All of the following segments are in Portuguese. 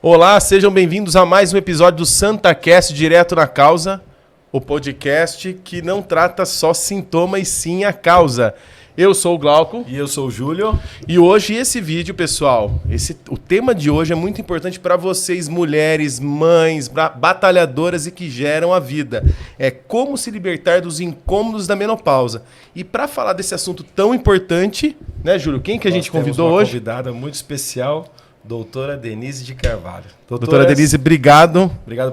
Olá, sejam bem-vindos a mais um episódio do SantaCast Direto na Causa, o podcast que não trata só sintomas, e sim a causa. Eu sou o Glauco. E eu sou o Júlio. E hoje esse vídeo, pessoal, o tema de hoje é muito importante para vocês, mulheres, mães, batalhadoras e que geram a vida. É como se libertar dos incômodos da menopausa. E para falar desse assunto tão importante, né, Júlio, quem que a gente convidou hoje? Uma convidada muito especial, doutora Denise de Carvalho. Doutora Denise, obrigado. Obrigado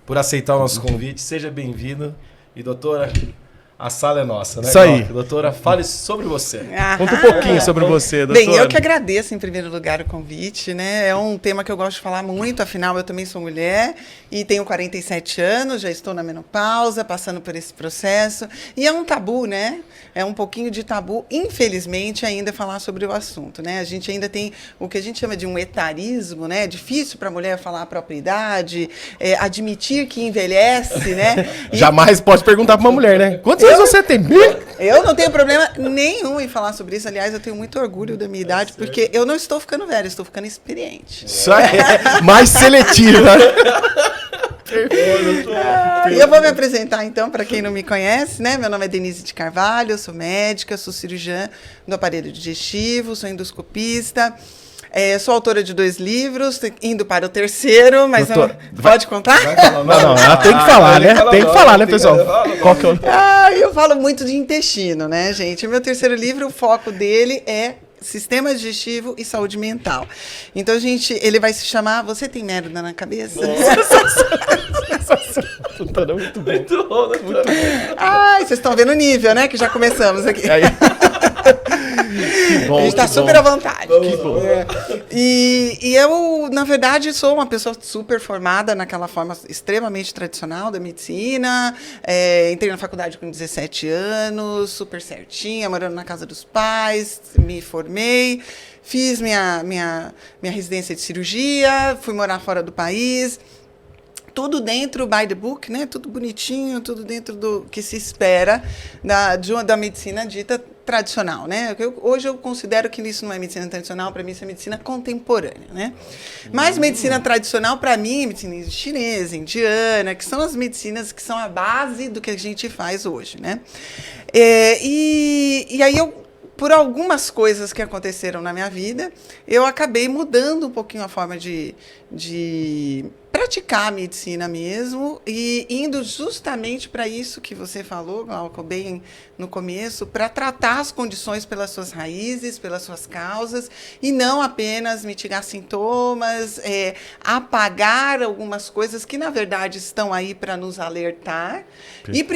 por aceitar o nosso convite. Seja bem-vinda. E doutora, a sala é nossa, né? Isso aí. Doutora, fale sobre você. Conta um pouquinho sobre você, doutora. Bem, eu que agradeço em primeiro lugar o convite, né? É um tema que eu gosto de falar muito, afinal eu também sou mulher e tenho 47 anos, já estou na menopausa, passando por esse processo. E é um tabu, né? É um pouquinho de tabu, infelizmente, ainda falar sobre o assunto, né? A gente ainda tem o que a gente chama de um etarismo, né? É difícil para a mulher falar a própria idade, admitir que envelhece, né? Jamais pode perguntar para uma mulher, né? Quantos anos você tem? Eu não tenho problema nenhum em falar sobre isso. Aliás, eu tenho muito orgulho da minha idade, porque eu não estou ficando velha, estou ficando experiente. Isso aí é mais seletiva. E eu vou me apresentar, então, para quem não me conhece, né? Meu nome é Denise de Carvalho, eu sou médica, sou cirurgiã do aparelho digestivo, sou endoscopista. Sou autora de 2 livros, indo para o terceiro, mas pode contar? Não, ela tem que falar, né? Tem que falar, né, pessoal? Qual que é o... Eu falo muito de intestino, né, gente? O meu terceiro livro, o foco dele é Sistema Digestivo e Saúde Mental. Então, ele vai se chamar Você Tem Merda na Cabeça? Muito bem. Muito bem. Ai, vocês estão vendo o nível, né? Que já começamos aqui. Que bom, a gente está super à vontade. Que bom. E eu, na verdade, sou uma pessoa super formada naquela forma extremamente tradicional da medicina. Entrei na faculdade com 17 anos, super certinha, morando na casa dos pais, me formei, fiz minha residência de cirurgia, fui morar fora do país. Tudo dentro, by the book, né? Tudo bonitinho, tudo dentro do que se espera da medicina dita tradicional, né? Hoje eu considero que isso não é medicina tradicional, para mim isso é medicina contemporânea, né? Mas medicina tradicional, para mim, é medicina chinesa, indiana, que são as medicinas que são a base do que a gente faz hoje, né? E aí por algumas coisas que aconteceram na minha vida, eu acabei mudando um pouquinho a forma de praticar a medicina mesmo e indo justamente para isso que você falou, Glauco, bem no começo, para tratar as condições pelas suas raízes, pelas suas causas, e não apenas mitigar sintomas, apagar algumas coisas que, na verdade, estão aí para nos alertar. E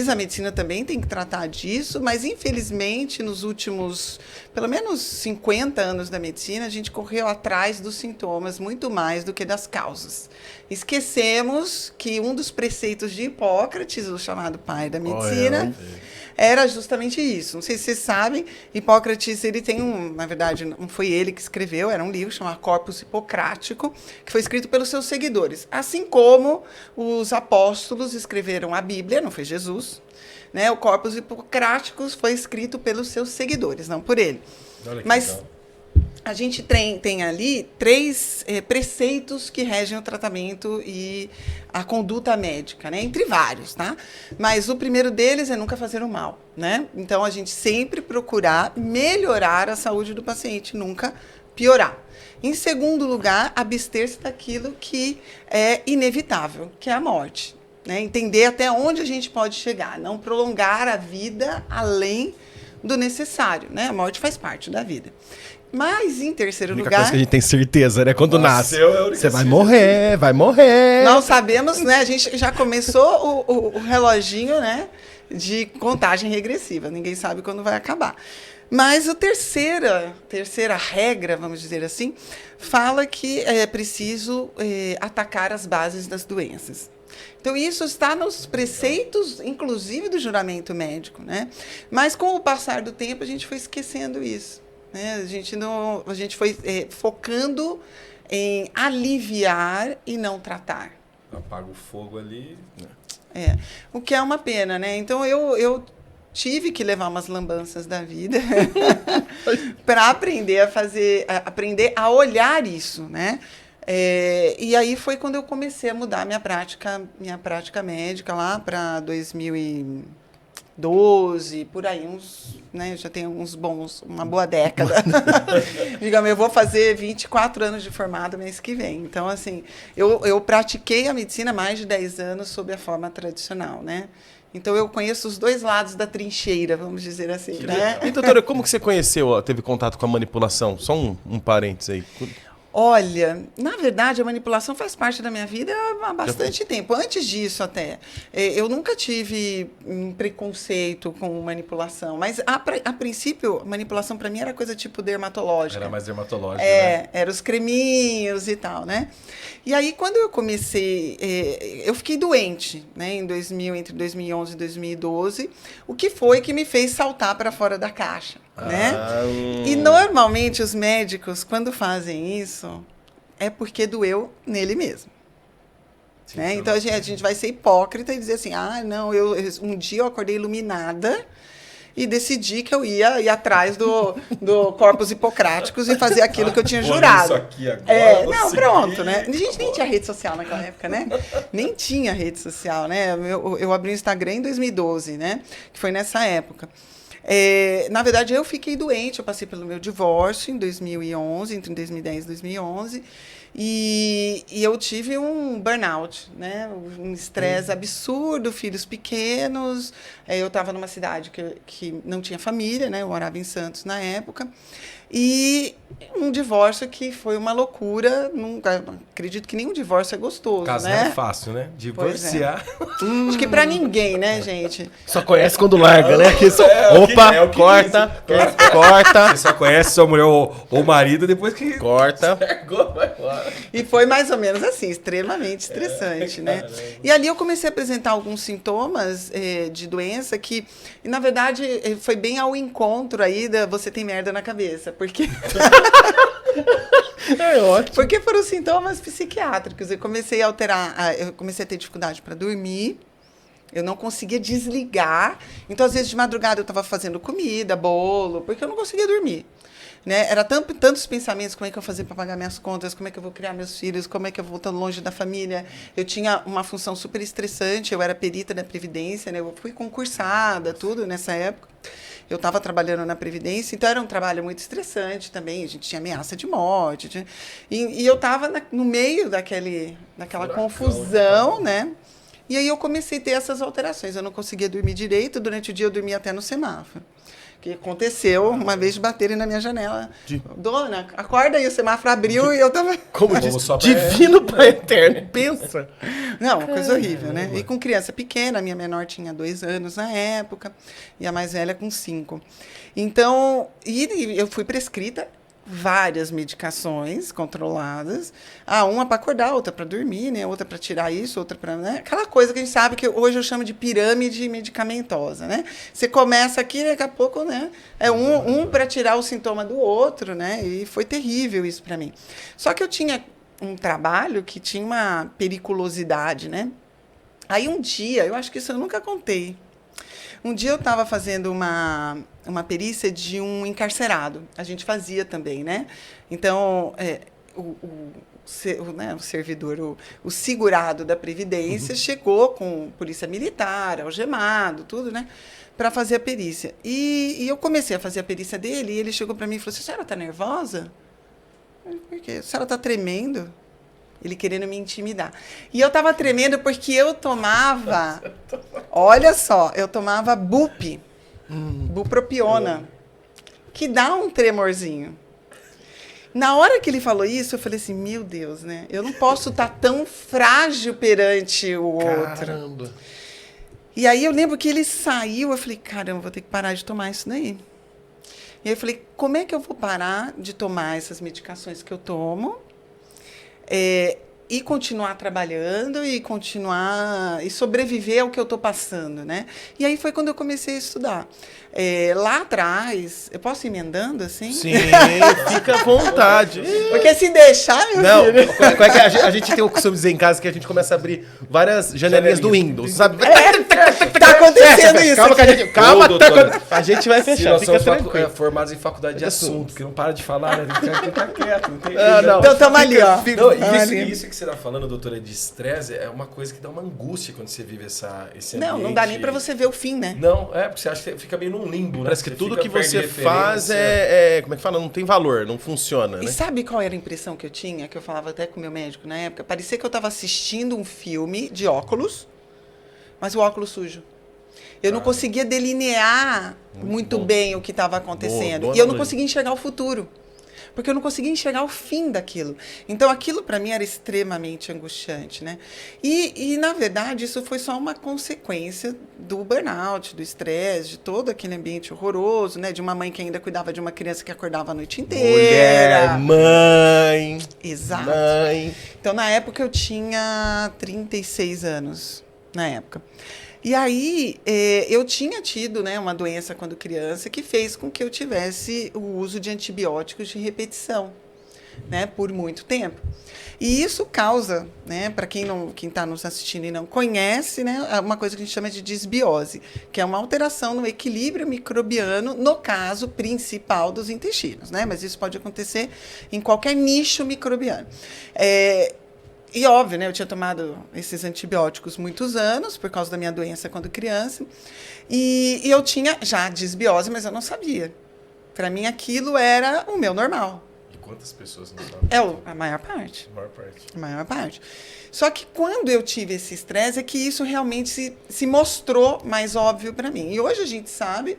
a medicina também tem que tratar disso, mas, infelizmente, nos últimos, pelo menos 50 anos da medicina, a gente correu atrás dos sintomas muito mais do que das causas. Esquecemos que um dos preceitos de Hipócrates, o chamado pai da medicina, era justamente isso. Não sei se vocês sabem, Hipócrates, ele tem na verdade, não foi ele que escreveu, era um livro chamado Corpus Hipocrático, que foi escrito pelos seus seguidores. Assim como os apóstolos escreveram a Bíblia, não foi Jesus, né? O Corpus Hipocrático foi escrito pelos seus seguidores, não por ele. Mas legal. A gente tem ali 3 preceitos que regem o tratamento e a conduta médica, né? Entre vários, tá? Mas o primeiro deles é nunca fazer o mal, né? Então, a gente sempre procurar melhorar a saúde do paciente, nunca piorar. Em segundo lugar, abster-se daquilo que é inevitável, que é a morte, né? Entender até onde a gente pode chegar, não prolongar a vida além do necessário, né? A morte faz parte da vida. Mas, em terceiro lugar... coisa que a gente tem certeza, né? Quando nasce, você vai morrer, vai morrer. Nós sabemos, né? A gente já começou o reloginho, né? De contagem regressiva. Ninguém sabe quando vai acabar. Mas a terceira regra, vamos dizer assim, fala que é preciso atacar as bases das doenças. Então, isso está nos preceitos, inclusive, do juramento médico, né? Mas, com o passar do tempo, a gente foi esquecendo isso. Né? A gente foi focando em aliviar e não tratar. Apaga o fogo ali. Né? O que é uma pena, né? Então, eu tive que levar umas lambanças da vida para aprender a olhar isso, né? E aí foi quando eu comecei a mudar minha prática médica lá para 2012, por aí, né, já tem uma boa década. Digamos, eu vou fazer 24 anos de formada mês que vem. Então, assim, eu pratiquei a medicina há mais de 10 anos sob a forma tradicional, né? Então, eu conheço os dois lados da trincheira, vamos dizer assim, né? E, doutora, como que você teve contato com a manipulação? Só um parênteses aí. Olha, na verdade, a manipulação faz parte da minha vida há bastante tempo. Antes disso, até. Eu nunca tive um preconceito com manipulação, mas, a princípio, manipulação para mim era coisa tipo dermatológica. Era mais dermatológica, né? Era os creminhos e tal, né? E aí, quando eu comecei, eu fiquei doente, né? Entre 2011 e 2012, o que foi que me fez saltar para fora da caixa, né? E, normalmente, os médicos, quando fazem isso, é porque doeu nele mesmo. Sim, né? Então, a gente vai ser hipócrita e dizer assim, não, um dia eu acordei iluminada e decidi que eu ia ir atrás do corpus hipocráticos e fazer aquilo que eu tinha jurado. Isso aqui agora, pronto, né? A gente nem tinha rede social naquela época, né? Nem tinha rede social, né? Eu abri o Instagram em 2012, né? Que foi nessa época. Na verdade, eu fiquei doente, eu passei pelo meu divórcio em 2011, entre 2010 e 2011, e eu tive um burnout, né? Um estresse absurdo, filhos pequenos. Eu estava numa cidade que não tinha família, né? Eu morava em Santos na época. E um divórcio que foi uma loucura. Nunca acredito que nenhum divórcio é gostoso, Casar né? é fácil, né? Divorciar. Acho que pra ninguém, né, gente? Só conhece quando larga, né? Corta. Você só conhece sua mulher ou marido depois que... Corta. Vai embora. E foi mais ou menos assim, extremamente estressante, né? E ali eu comecei a apresentar alguns sintomas de doença que, na verdade, foi bem ao encontro aí da você tem merda na cabeça. Porque... ótimo. Porque foram sintomas psiquiátricos. Eu comecei a eu comecei a ter dificuldade para dormir. Eu não conseguia desligar. Então, às vezes, de madrugada, eu estava fazendo comida, bolo, porque eu não conseguia dormir. Né? Era tantos pensamentos, como é que eu vou fazer para pagar minhas contas, como é que eu vou criar meus filhos, como é que eu vou estar longe da família. Eu tinha uma função super estressante, eu era perita da Previdência, né? Eu fui concursada, tudo nessa época. Eu estava trabalhando na Previdência, então era um trabalho muito estressante também, a gente tinha ameaça de morte. E eu estava no meio daquela confusão, né? E aí eu comecei a ter essas alterações. Eu não conseguia dormir direito, durante o dia eu dormia até no semáforo. Que aconteceu uma vez de baterem na minha janela. Dona, acorda aí, o semáforo abriu e eu tava... Como diz, divino Pai Eterno, pensa. Não, uma coisa horrível, né? E com criança pequena, a minha menor tinha 2 anos na época, e a mais velha com 5. Então, eu fui prescrita várias medicações controladas. Uma para acordar, outra para dormir, né? Outra para tirar isso, outra para... Né? Aquela coisa que a gente sabe que hoje eu chamo de pirâmide medicamentosa, né? Você começa aqui, daqui a pouco, né? É um para tirar o sintoma do outro, né? E foi terrível isso para mim. Só que eu tinha um trabalho que tinha uma periculosidade, né? Aí um dia, eu acho que isso eu nunca contei. Um dia eu estava fazendo uma perícia de um encarcerado. A gente fazia também, né? Então, o servidor, o segurado da Previdência, chegou com polícia militar, algemado, tudo, né? Para fazer a perícia. E eu comecei a fazer a perícia dele, e ele chegou para mim e falou assim, a senhora está nervosa? Por quê? A senhora está tremendo? Ele querendo me intimidar. E eu estava tremendo porque eu tomava... Olha só, eu tomava bupropiona, que dá um tremorzinho. Na hora que ele falou isso, eu falei assim, meu Deus, né? Eu não posso estar tão frágil perante o outro. Caramba. E aí eu lembro que ele saiu, eu falei, caramba, vou ter que parar de tomar isso daí. E aí eu falei, como é que eu vou parar de tomar essas medicações que eu tomo? E continuar trabalhando e sobreviver ao que eu estou passando, né? E aí foi quando eu comecei a estudar. Lá atrás, eu posso ir emendando assim? Sim, fica à vontade. Porque se deixar, meu filho... Como é que a gente tem o costume de dizer em casa que a gente começa a abrir várias janelinhas do Windows, sabe? tá acontecendo Fecha, isso. calma, que calma, Ô, doutora, a gente vai Se fechar, nós fica somos tranquilo. formados em faculdade de assunto, que não para de falar, né? Tem que ficar quieto. Não tem Não. Então tamo ali, ó. Não, Tamo ali. isso que você tá falando, doutora, de estresse, é uma coisa que dá uma angústia quando você vive esse ambiente. Não dá nem pra você ver o fim, né? Não, porque você acha que fica meio num limbo, né? Parece que Você tudo fica que perto de você faz referência. como é que fala? Não tem valor, não funciona, E né? sabe qual era a impressão que eu tinha? Que eu falava até com o meu médico na época? Parecia que eu estava assistindo um filme de óculos, mas o óculos sujo. Eu não conseguia delinear muito bom. bem o que estava acontecendo. Boa E eu não analogia. conseguia enxergar o futuro. Porque eu não conseguia enxergar o fim daquilo. Então, aquilo para mim era extremamente angustiante, né? E, na verdade, isso foi só uma consequência do burnout, do estresse, de todo aquele ambiente horroroso, né? De uma mãe que ainda cuidava de uma criança que acordava a noite inteira. Mulher, mãe, Exato. mãe. Então, na época, eu tinha 36 anos, na época. E aí, eu tinha tido, né, uma doença quando criança que fez com que eu tivesse o uso de antibióticos de repetição, né, por muito tempo. E isso causa, né, para quem está nos assistindo e não conhece, né, uma coisa que a gente chama de disbiose, que é uma alteração no equilíbrio microbiano, no caso principal dos intestinos, né, mas isso pode acontecer em qualquer nicho microbiano. E óbvio, né? Eu tinha tomado esses antibióticos muitos anos, por causa da minha doença quando criança. E eu tinha já disbiose, mas eu não sabia. Para mim, aquilo era o meu normal. E quantas pessoas não sabem? A maior parte. A maior parte. A maior parte. Só que quando eu tive esse estresse, é que isso realmente se mostrou mais óbvio para mim. E hoje a gente sabe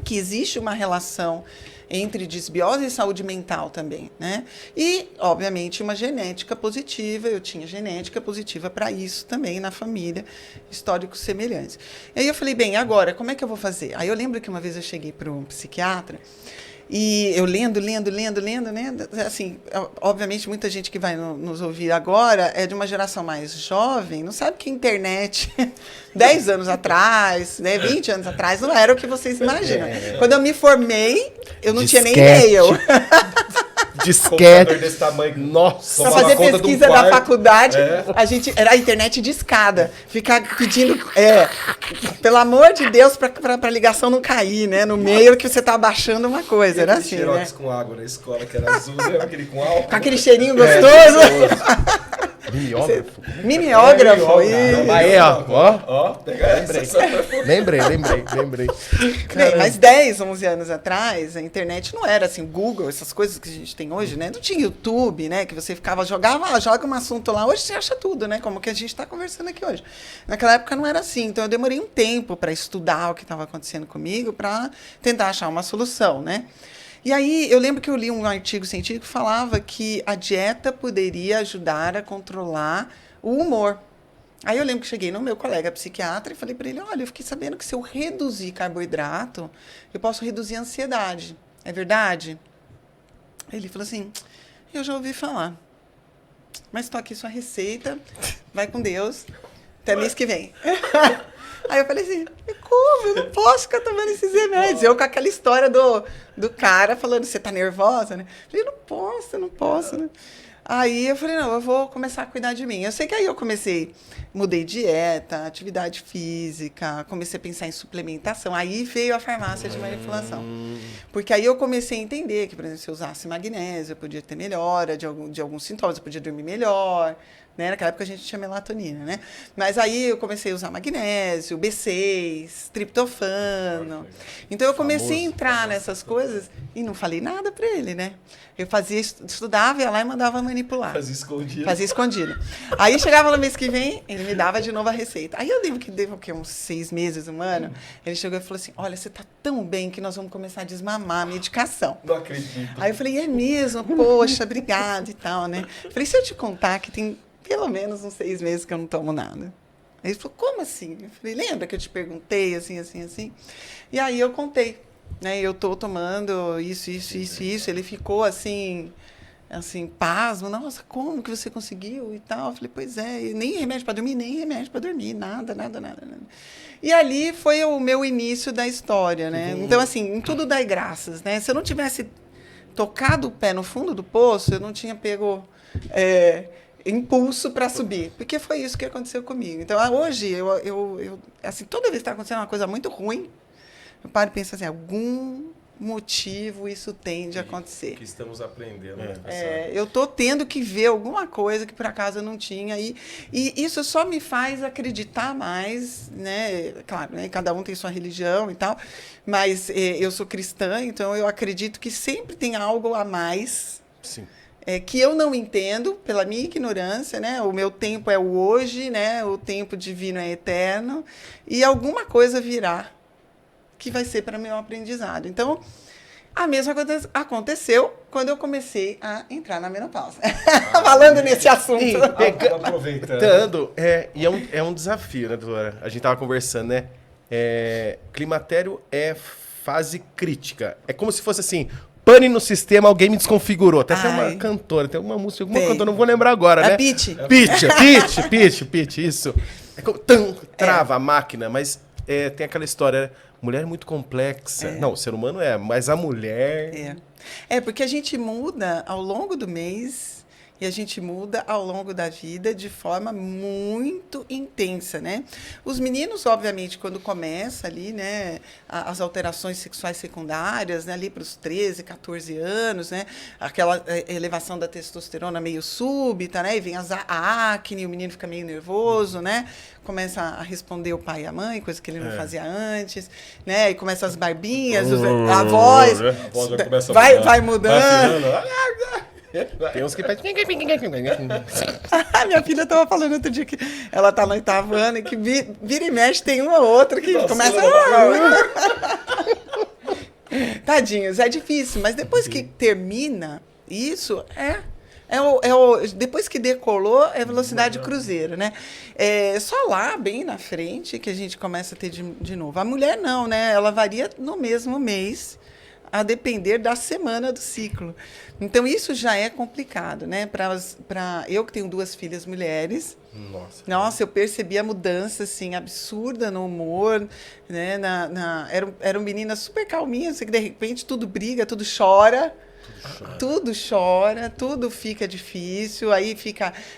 que existe uma relação entre disbiose e saúde mental também, né? E, obviamente, uma genética positiva. Eu tinha genética positiva para isso também na família, históricos semelhantes. E aí eu falei, bem, agora, como é que eu vou fazer? Aí eu lembro que uma vez eu cheguei para um psiquiatra e eu lendo, assim, obviamente muita gente que vai nos ouvir agora é de uma geração mais jovem, não sabe que a internet 10 anos atrás, né, 20 anos atrás, não era o que vocês imaginam. Quando eu me formei, eu não tinha nem e-mail. Disquete. Desse tamanho. Nossa. Para Tomava fazer conta de um pesquisa da quarto. faculdade, era a internet de escada. Ficar pedindo, pelo amor de Deus, para a ligação não cair, né? No meio que você tá baixando uma coisa. Era assim, né? Xerox com água na escola, que era azul, né? Aquele com álcool. Com aquele cheirinho gostoso. Mimeógrafo. Mimeógrafo. Isso. Aí, ó. Ó, pega essa. Lembrei. Bem, mas 10, 11 anos atrás, a internet não era assim, Google, essas coisas que a gente tem hoje, né? Não tinha YouTube, né? Que você joga um assunto lá. Hoje você acha tudo, né? Como que a gente está conversando aqui hoje. Naquela época não era assim. Então eu demorei um tempo para estudar o que estava acontecendo comigo, para tentar achar uma solução, né? E aí eu lembro que eu li um artigo científico que falava que a dieta poderia ajudar a controlar o humor. Aí eu lembro que cheguei no meu colega psiquiatra e falei para ele, olha, eu fiquei sabendo que se eu reduzir carboidrato, eu posso reduzir a ansiedade. É verdade? Ele falou assim, eu já ouvi falar, mas estou aqui sua receita, vai com Deus, até mês que vem. Aí eu falei assim, como? Eu não posso ficar tomando esses remédios. Eu com aquela história do cara falando, você tá nervosa, né? Eu falei, não posso, né? Aí eu falei, não, eu vou começar a cuidar de mim. Eu sei que aí eu mudei dieta, atividade física, comecei a pensar em suplementação. Aí veio a farmácia de manipulação. Porque aí eu comecei a entender que, por exemplo, se eu usasse magnésio, eu podia ter melhora de alguns sintomas, eu podia dormir melhor. Né? Naquela época a gente tinha melatonina, né? Mas aí eu comecei a usar magnésio, B6, triptofano. Então eu comecei a entrar nessas coisas e não falei nada para ele, né? Eu estudava, ia lá e mandava manipular. Fazia escondido. Aí chegava no mês que vem, ele me dava de novo a receita. Aí eu lembro que deu uns 6 meses, um ano, ele chegou e falou assim, olha, você tá tão bem que nós vamos começar a desmamar a medicação. Não acredito. Aí eu falei, é mesmo? Poxa, obrigada e tal, né? Eu falei, se eu te contar que tem pelo menos uns 6 meses que eu não tomo nada. Aí ele falou, como assim? Eu falei, lembra que eu te perguntei, assim. E aí eu contei, né? Eu tô tomando isso. Ele ficou assim, pasmo. Nossa, como que você conseguiu e tal? Eu falei, pois é, nem remédio para dormir, nada. E ali foi o meu início da história, né? Então, assim, em tudo dai graças, né? Se eu não tivesse tocado o pé no fundo do poço, eu não tinha pego impulso para subir, porque foi isso que aconteceu comigo. Então, hoje, assim, toda vez que está acontecendo uma coisa muito ruim, eu paro e penso assim, algum motivo isso tem de acontecer. Que estamos aprendendo. Né, Eu estou tendo que ver alguma coisa que por acaso eu não tinha. E isso só me faz acreditar mais, né? Claro, né? Cada um tem sua religião e tal, mas eu sou cristã, então eu acredito que sempre tem algo a mais. Sim. Que eu não entendo pela minha ignorância, né? O meu tempo é o hoje, né? O tempo divino é eterno, e alguma coisa virá que vai ser para meu aprendizado. Então, a mesma coisa aconteceu quando eu comecei a entrar na menopausa. Falando nesse assunto. Aproveitando. E é um desafio, né, doutora? A gente tava conversando, né? Climatério é fase crítica. É como se fosse assim, pane no sistema, alguém me desconfigurou. Até tem uma cantora, tem uma música, alguma cantora, não vou lembrar agora, né? Pitty, isso. É como, trava a máquina, mas tem aquela história, né? Mulher é muito complexa. Não, o ser humano mas a mulher... Porque a gente muda ao longo do mês e a gente muda ao longo da vida de forma muito intensa, né? Os meninos, obviamente, quando começa ali, né, as alterações sexuais secundárias, né, ali para os 13, 14 anos, né, aquela elevação da testosterona meio súbita, né, e vem a acne, o menino fica meio nervoso, né, começa a responder o pai e a mãe, coisa que ele não fazia antes, né, e começa as barbinhas, a voz já começa vai mudando. Tem uns que... Minha filha estava falando outro dia que ela está no 8º ano e que vira e mexe tem uma ou outra que começa... Tadinhos, é difícil, mas depois que termina isso, depois que decolou, é velocidade cruzeiro, né? Só lá, bem na frente, que a gente começa a ter de novo. A mulher não, né? Ela varia no mesmo mês, a depender da semana do ciclo. Então, isso já é complicado, né? Eu que tenho 2 filhas mulheres, nossa, eu percebi a mudança, assim, absurda no humor, né? Eram meninas super calminhas, que de repente tudo briga, tudo chora, tudo fica difícil, aí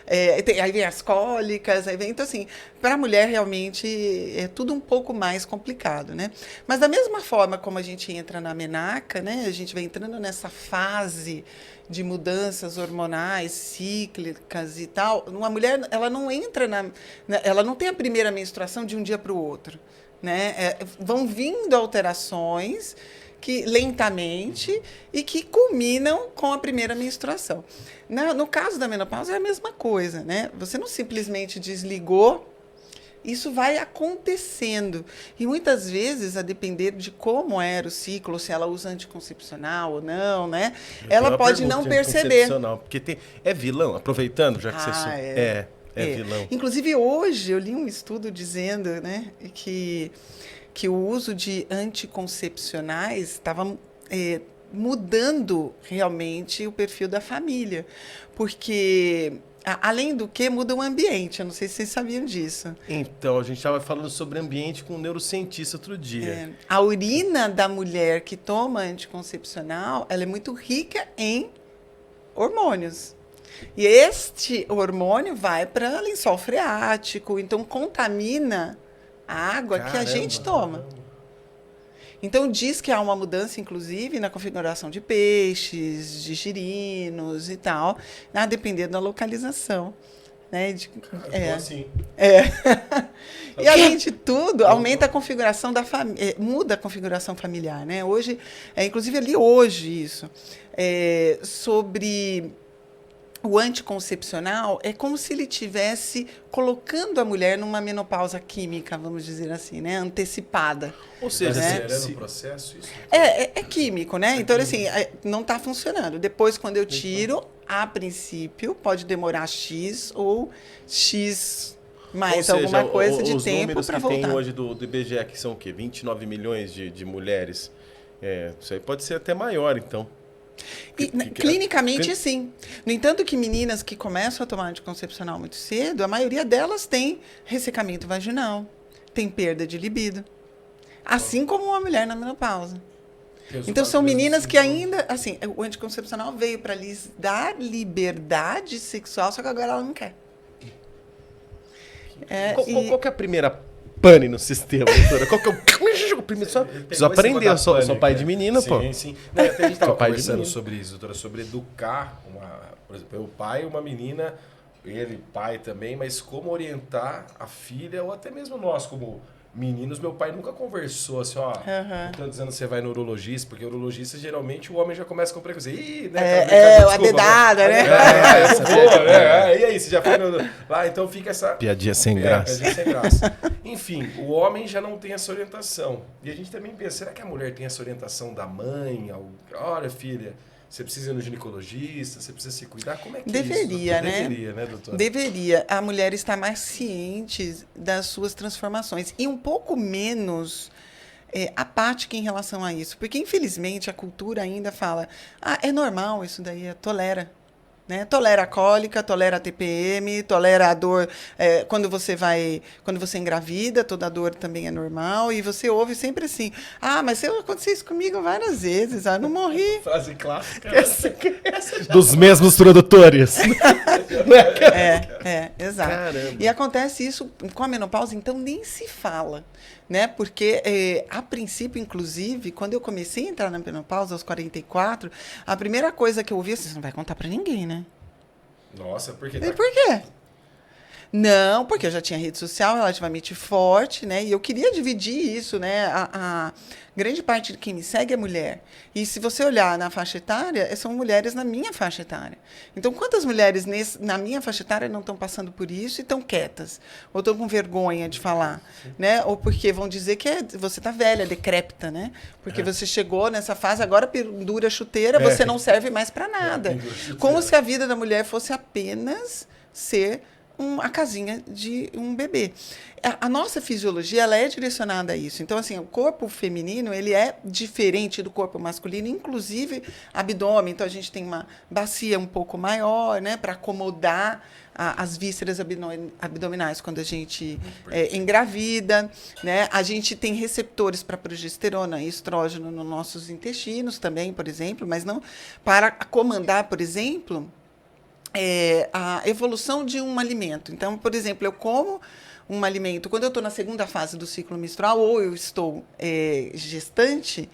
aí vem as cólicas, então assim, para a mulher realmente é tudo um pouco mais complicado, né? Mas da mesma forma como a gente entra na menaca, né, a gente vai entrando nessa fase de mudanças hormonais, cíclicas e tal, uma mulher, ela não entra ela não tem a primeira menstruação de um dia para o outro, né? Vão vindo alterações que lentamente e que culminam com a primeira menstruação. No caso da menopausa é a mesma coisa, né? Você não simplesmente desligou, isso vai acontecendo. E muitas vezes, a depender de como era o ciclo, se ela usa anticoncepcional ou não, né? Ela pode não perceber. Porque é vilão, aproveitando, já que você... É vilão. Inclusive, hoje, eu li um estudo dizendo, né, que o uso de anticoncepcionais estava mudando realmente o perfil da família. Porque, além do que, muda o ambiente. Eu não sei se vocês sabiam disso. Então, a gente estava falando sobre ambiente com um neurocientista outro dia. A urina da mulher que toma anticoncepcional, ela é muito rica em hormônios. E este hormônio vai para lençol freático, então contamina a água que a gente toma. Então, diz que há uma mudança, inclusive, na configuração de peixes, de girinos e tal, a depender da localização. Né? Assim. E, além de tudo, aumenta a configuração da família, muda a configuração familiar. Né? Hoje, inclusive, eu li hoje isso, sobre... O anticoncepcional é como se ele estivesse colocando a mulher numa menopausa química, vamos dizer assim, né? Antecipada. Ou seja, acelerando o processo? Isso? É químico, né? Então, assim, não está funcionando. Depois, quando eu tiro, a princípio, pode demorar X ou X mais alguma coisa de tempo para voltar. Os números que tem hoje do IBGE, que são o quê? 29 milhões de mulheres. Isso aí pode ser até maior, então. Clinicamente, sim. No entanto, que meninas que começam a tomar anticoncepcional muito cedo, a maioria delas tem ressecamento vaginal, tem perda de libido. Assim como uma mulher na menopausa. Então, são meninas que ainda, assim, o anticoncepcional veio para lhes dar liberdade sexual, só que agora ela não quer. Qual que é a primeira pane no sistema, doutora? Qual que é o primeiro? Preciso aprender, eu sou pai de menino, pô. Sim. Não, até a gente estava pai de conversando menino. sobre isso, doutora, sobre educar, por exemplo, o pai e uma menina, ele pai também, mas como orientar a filha, ou até mesmo nós, como meninos, meu pai nunca conversou assim, ó, tantos anos você vai no urologista, porque o urologista, geralmente, o homem já começa com preconceito. Ih, né? A dedada, né? Essa piadinha. E aí, você já foi lá, então fica essa... Piadinha sem graça. Piadinha sem graça. Enfim, o homem já não tem essa orientação. E a gente também pensa, será que a mulher tem essa orientação da mãe? Olha, filha, você precisa ir no ginecologista, você precisa se cuidar. Como é que Deveria, é isso? né? Deveria, né, doutora? Deveria. A mulher estar mais ciente das suas transformações e um pouco menos apática em relação a isso. Porque, infelizmente, a cultura ainda fala, é normal isso daí, tolera. Né? Tolera a cólica, tolera a TPM, tolera a dor. Quando você engravida, toda a dor também é normal. E você ouve sempre assim, mas aconteceu isso comigo várias vezes, não morri. Frase clássica. Dos mesmos produtores. Exato. Caramba. E acontece isso com a menopausa, então nem se fala. Né? Porque, a princípio, inclusive, quando eu comecei a entrar na menopausa, aos 44, a primeira coisa que eu ouvi, você não vai contar para ninguém, né? Nossa, por quê? E por quê? Não, porque eu já tinha rede social relativamente forte, né? E eu queria dividir isso, né? A grande parte de quem me segue é mulher. E se você olhar na faixa etária, são mulheres na minha faixa etária. Então, quantas mulheres na minha faixa etária não estão passando por isso e estão quietas? Ou estão com vergonha de falar, né? Ou porque vão dizer que você está velha, decrépita, né? Porque você chegou nessa fase, agora pendura a chuteira, você não serve mais para nada. Como se a vida da mulher fosse apenas ser a casinha de um bebê. A nossa fisiologia, ela é direcionada a isso. Então, assim, o corpo feminino, ele é diferente do corpo masculino, inclusive abdômen. Então, a gente tem uma bacia um pouco maior, né, para acomodar as vísceras abdominais quando a gente engravida, né? A gente tem receptores para progesterona e estrógeno nos nossos intestinos também, por exemplo, mas não para comandar, por exemplo, a evolução de um alimento. Então, por exemplo, eu como um alimento, quando eu estou na segunda fase do ciclo menstrual ou eu estou gestante,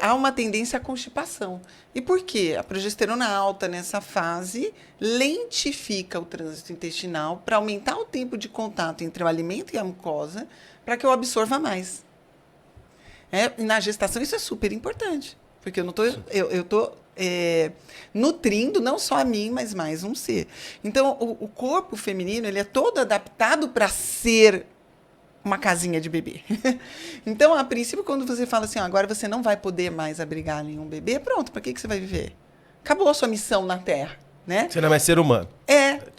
há uma tendência à constipação. E por quê? A progesterona alta nessa fase lentifica o trânsito intestinal para aumentar o tempo de contato entre o alimento e a mucosa para que eu absorva mais. E na gestação isso é super importante, porque eu estou nutrindo não só a mim, mas mais um ser. Então, o corpo feminino, ele é todo adaptado para ser uma casinha de bebê. Então, a princípio, quando você fala assim, agora você não vai poder mais abrigar nenhum bebê, pronto, para que você vai viver? Acabou a sua missão na Terra. Né? Você não é mais ser humano.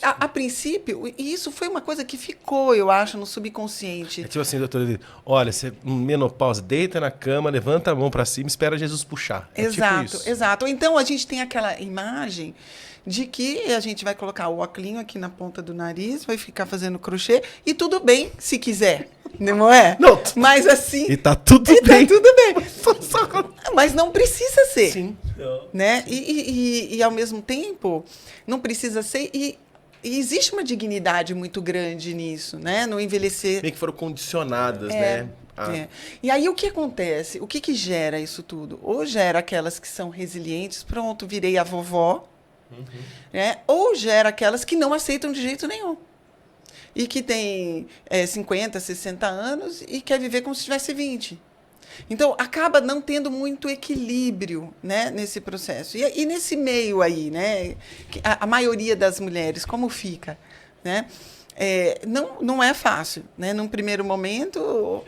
A princípio, e isso foi uma coisa que ficou, eu acho, no subconsciente. É tipo assim, doutora, olha, você menopausa, deita na cama, levanta a mão para cima e espera Jesus puxar. Exato, tipo isso. Exato. Então, a gente tem aquela imagem de que a gente vai colocar o óculinho aqui na ponta do nariz, vai ficar fazendo crochê, e tudo bem, se quiser. Não é? Não. Mas assim... E tá tudo bem. Tá tudo bem. Mas não precisa ser. Sim. Né? E, ao mesmo tempo, não precisa ser... E existe uma dignidade muito grande nisso, né? No envelhecer. Meio que foram condicionadas, né? E aí, o que acontece? O que gera isso tudo? Ou gera aquelas que são resilientes, pronto, virei a vovó, né? Ou gera aquelas que não aceitam de jeito nenhum. E que tem 50, 60 anos e quer viver como se tivesse 20. Então, acaba não tendo muito equilíbrio, né, nesse processo. E nesse meio aí, né, a maioria das mulheres, como fica? Né? Não é fácil. Né? Num primeiro momento,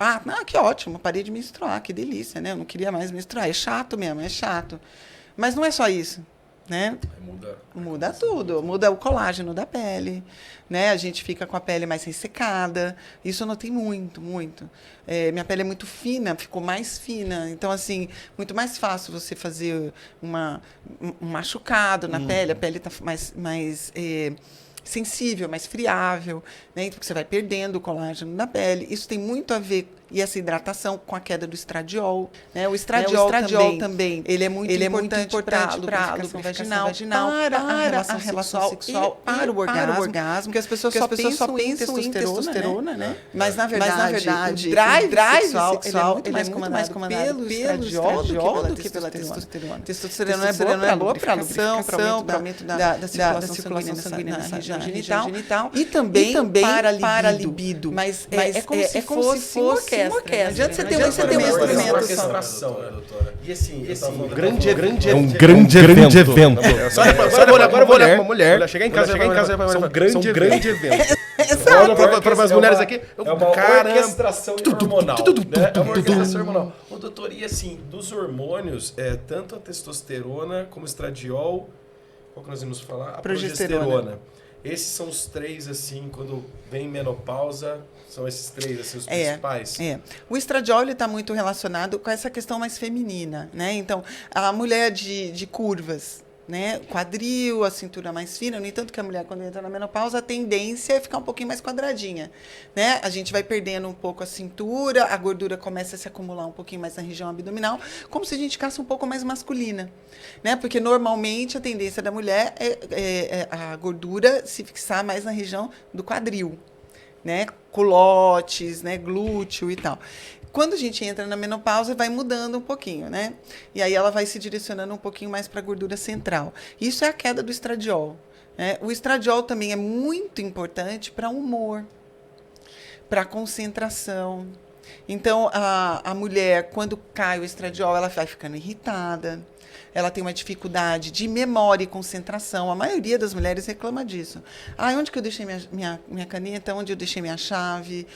que ótimo, parei de menstruar, que delícia, né? Eu não queria mais menstruar. É chato mesmo, é chato. Mas não é só isso. Né? Muda tudo, muda o colágeno da pele, né? A gente fica com a pele mais ressecada, isso eu notei muito. Minha pele é muito fina, ficou mais fina, então assim, muito mais fácil você fazer um machucado na pele, a pele está mais sensível, mais friável, né? Porque você vai perdendo o colágeno na pele, isso tem muito a ver e essa hidratação com a queda do estradiol. Né? O estradiol também ele é muito importante para a lubrificação vaginal, para a relação sexual, para o orgasmo, porque as pessoas só pensam em testosterona, né? Mas, na verdade, o drive sexual ele é muito mais comandado pelo estradiol do que pela testosterona. Testosterona é boa para a lubrificação, para o aumento da circulação sanguínea na região genital e também para a libido. Mas é como se fosse uma orquestra. Não adianta você ter um instrumento. É uma orquestração, né, doutora? E assim, um grande evento. Agora eu vou olhar para uma mulher. Chegar em casa vai ser um grande evento. Para as mulheres aqui, é uma orquestração hormonal. É uma orquestração hormonal. Ô, doutor, e assim, dos hormônios, tanto a testosterona como o estradiol, qual que nós vamos falar? A progesterona. Esses são os três, assim, quando vem menopausa, são esses três, assim, os principais? O estradiol está muito relacionado com essa questão mais feminina, né? Então, a mulher de curvas, né? Quadril, a cintura mais fina, no entanto que a mulher, quando entra na menopausa, a tendência é ficar um pouquinho mais quadradinha, né? A gente vai perdendo um pouco a cintura, a gordura começa a se acumular um pouquinho mais na região abdominal, como se a gente ficasse um pouco mais masculina, né? Porque normalmente a tendência da mulher é a gordura se fixar mais na região do quadril, né? Culotes, né? Glúteo e tal. Quando a gente entra na menopausa, vai mudando um pouquinho, né? E aí ela vai se direcionando um pouquinho mais para a gordura central. Isso é a queda do estradiol, né? O estradiol também é muito importante para o humor, para a concentração. Então, a mulher, quando cai o estradiol, ela vai ficando irritada, ela tem uma dificuldade de memória e concentração. A maioria das mulheres reclama disso. Onde que eu deixei minha caneta? Onde eu deixei minha chave?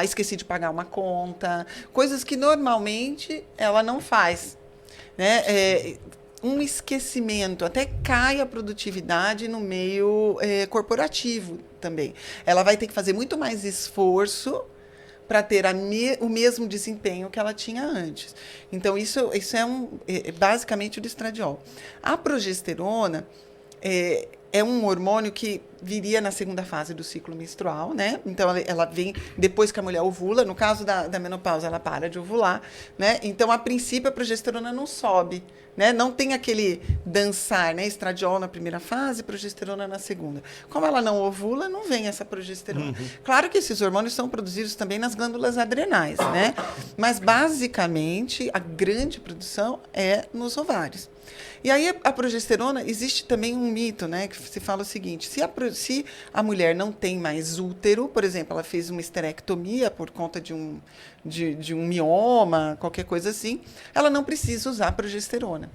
Esqueci de pagar uma conta. Coisas que normalmente ela não faz, né? Um esquecimento, até cai a produtividade no meio corporativo também. Ela vai ter que fazer muito mais esforço para ter o mesmo desempenho que ela tinha antes. Então, isso é basicamente o do estradiol. A progesterona é um hormônio que viria na segunda fase do ciclo menstrual, né? Então, ela vem depois que a mulher ovula. No caso da menopausa, ela para de ovular, né? Então, a princípio, a progesterona não sobe, né? Não tem aquele dançar, né? Estradiol na primeira fase, progesterona na segunda. Como ela não ovula, não vem essa progesterona. Claro que esses hormônios são produzidos também nas glândulas adrenais, né? Mas, basicamente, a grande produção é nos ovários. E aí, a progesterona, existe também um mito, né? Que se fala o seguinte, se a mulher não tem mais útero, por exemplo, ela fez uma esterectomia por conta de um mioma, qualquer coisa assim, ela não precisa usar progesterona.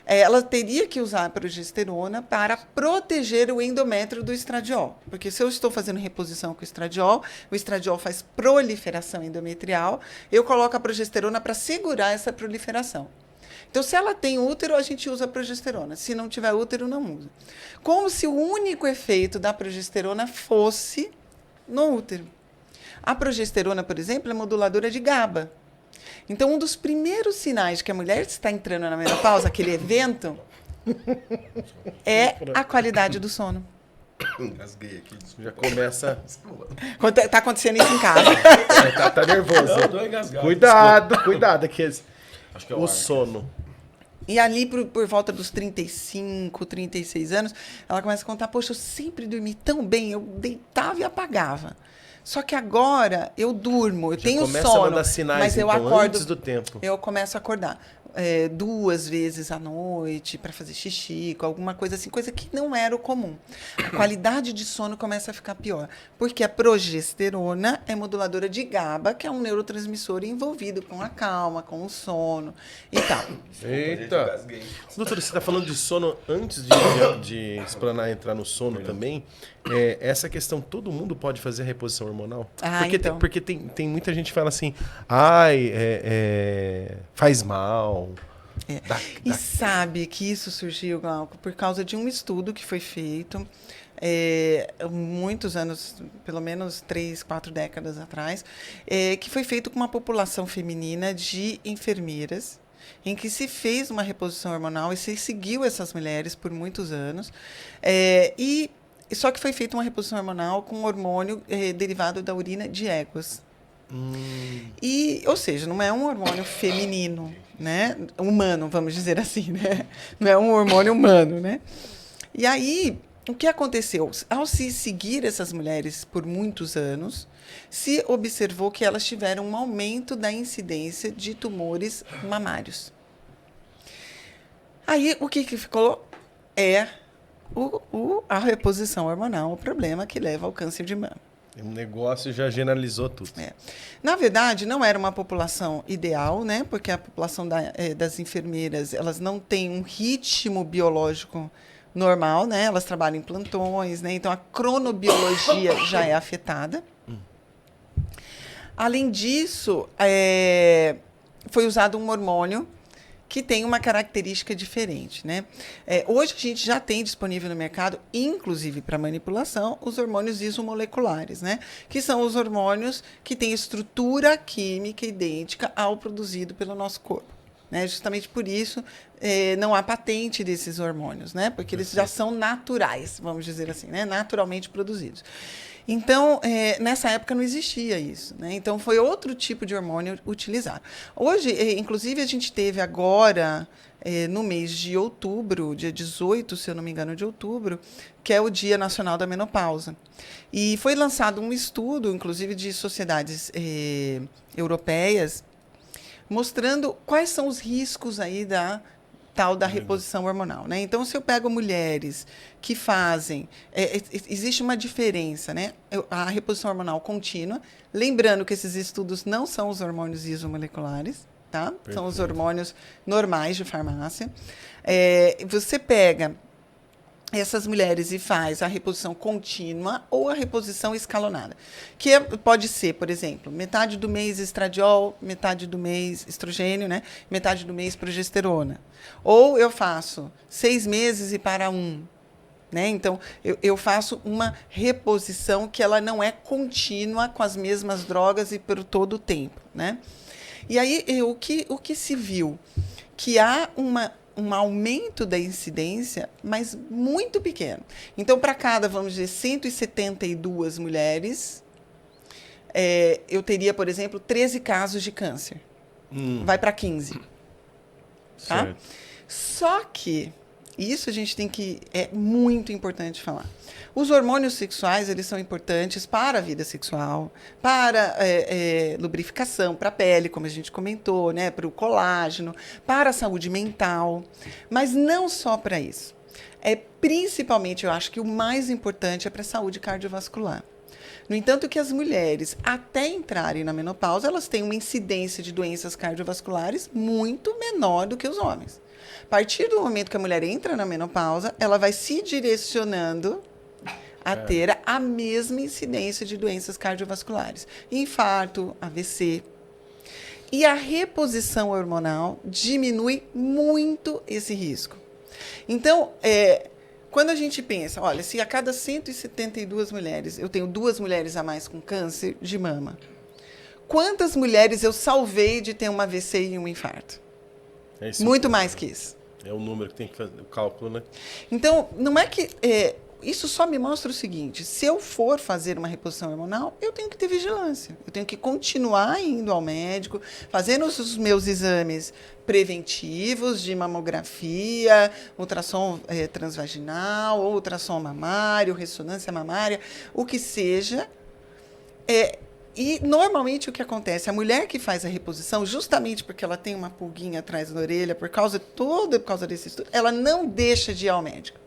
Ela teria que usar a progesterona para proteger o endométrio do estradiol. Porque se eu estou fazendo reposição com o estradiol faz proliferação endometrial, eu coloco a progesterona para segurar essa proliferação. Então, se ela tem útero, a gente usa a progesterona. Se não tiver útero, não usa. Como se o único efeito da progesterona fosse no útero. A progesterona, por exemplo, é moduladora de GABA. Então, um dos primeiros sinais de que a mulher está entrando na menopausa, aquele evento, é a qualidade do sono. Engasguei aqui. Já começa... Está acontecendo isso em casa. Tá nervoso. Não, tô engasgado. Cuidado. Aqui Acho que é o sono. E ali, por volta dos 35, 36 anos, ela começa a contar, poxa, eu sempre dormi tão bem, eu deitava e apagava. Só que agora eu durmo, eu tenho sono, a mandar sinais, mas eu então, acordo antes do tempo. Eu começo a acordar 2 vezes à noite para fazer xixi, alguma coisa assim, coisa que não era o comum. A qualidade de sono começa a ficar pior, porque a progesterona é moduladora de GABA, que é um neurotransmissor envolvido com a calma, com o sono e tal. Eita! Doutora, você está falando de sono antes de explanar entrar no sono também. Essa questão, todo mundo pode fazer a reposição hormonal? Porque tem muita gente que fala assim, faz mal. E sabe que isso surgiu, Glauco, por causa de um estudo que foi feito muitos anos, pelo menos 3, 4 décadas atrás, que foi feito com uma população feminina de enfermeiras, em que se fez uma reposição hormonal e se seguiu essas mulheres por muitos anos. Só que foi feita uma reposição hormonal com hormônio derivado da urina de éguas. E, ou seja, não é um hormônio feminino, né? Humano, vamos dizer assim, né? Não é um hormônio humano, né? E aí, o que aconteceu? Ao se seguir essas mulheres por muitos anos, se observou que elas tiveram um aumento da incidência de tumores mamários. Aí, o que ficou é a reposição hormonal, o problema que leva ao câncer de mama. O negócio já generalizou tudo. Na verdade, não era uma população ideal, né? Porque a população das enfermeiras, elas não têm um ritmo biológico normal, né? Elas trabalham em plantões, né? Então a cronobiologia já é afetada. Além disso, foi usado um hormônio que tem uma característica diferente, né? Hoje a gente já tem disponível no mercado, inclusive para manipulação, os hormônios isomoleculares, né? Que são os hormônios que têm estrutura química idêntica ao produzido pelo nosso corpo. Né? Justamente por isso não há patente desses hormônios, né? Porque eles já são naturais, vamos dizer assim, né? Naturalmente produzidos. Então, nessa época não existia isso, né? Então, foi outro tipo de hormônio utilizado. Hoje, inclusive, a gente teve agora, no mês de outubro, dia 18, se eu não me engano, de outubro, que é o Dia Nacional da Menopausa. E foi lançado um estudo, inclusive, de sociedades europeias, mostrando quais são os riscos aí da tal da reposição hormonal, né? Então, se eu pego mulheres que fazem... existe uma diferença, né? A reposição hormonal contínua, lembrando que esses estudos não são os hormônios isomoleculares, tá? Perfeito. São os hormônios normais de farmácia. Você pega essas mulheres e faz a reposição contínua ou a reposição escalonada, que pode ser, por exemplo, metade do mês estradiol, metade do mês estrogênio, né? Metade do mês progesterona. Ou eu faço 6 meses e para 1. Né? Então, eu faço uma reposição que ela não é contínua com as mesmas drogas e por todo o tempo. Né? E aí, o que se viu? Que há um aumento da incidência, mas muito pequeno. Então, para cada, vamos dizer, 172 mulheres, eu teria, por exemplo, 13 casos de câncer. Vai para 15. Tá? Só que, isso a gente tem que... É muito importante falar. Os hormônios sexuais, eles são importantes para a vida sexual, para lubrificação, para a pele, como a gente comentou, né, para o colágeno, para a saúde mental, mas não só para isso. Principalmente, eu acho que o mais importante é para a saúde cardiovascular. No entanto, que as mulheres, até entrarem na menopausa, elas têm uma incidência de doenças cardiovasculares muito menor do que os homens. A partir do momento que a mulher entra na menopausa, ela vai se direcionando a ter a mesma incidência de doenças cardiovasculares. Infarto, AVC. E a reposição hormonal diminui muito esse risco. Então, quando a gente pensa, olha, se a cada 172 mulheres eu tenho 2 mulheres a mais com câncer de mama, quantas mulheres eu salvei de ter um AVC e um infarto? Muito mais que isso. É o número que tem que fazer, o cálculo, né? Então, não é que... isso só me mostra o seguinte, se eu for fazer uma reposição hormonal, eu tenho que ter vigilância. Eu tenho que continuar indo ao médico, fazendo os meus exames preventivos de mamografia, ultrassom transvaginal, ou ultrassom mamário, ressonância mamária, o que seja. E, normalmente, o que acontece? A mulher que faz a reposição, justamente porque ela tem uma pulguinha atrás da orelha, por causa desse estudo, ela não deixa de ir ao médico.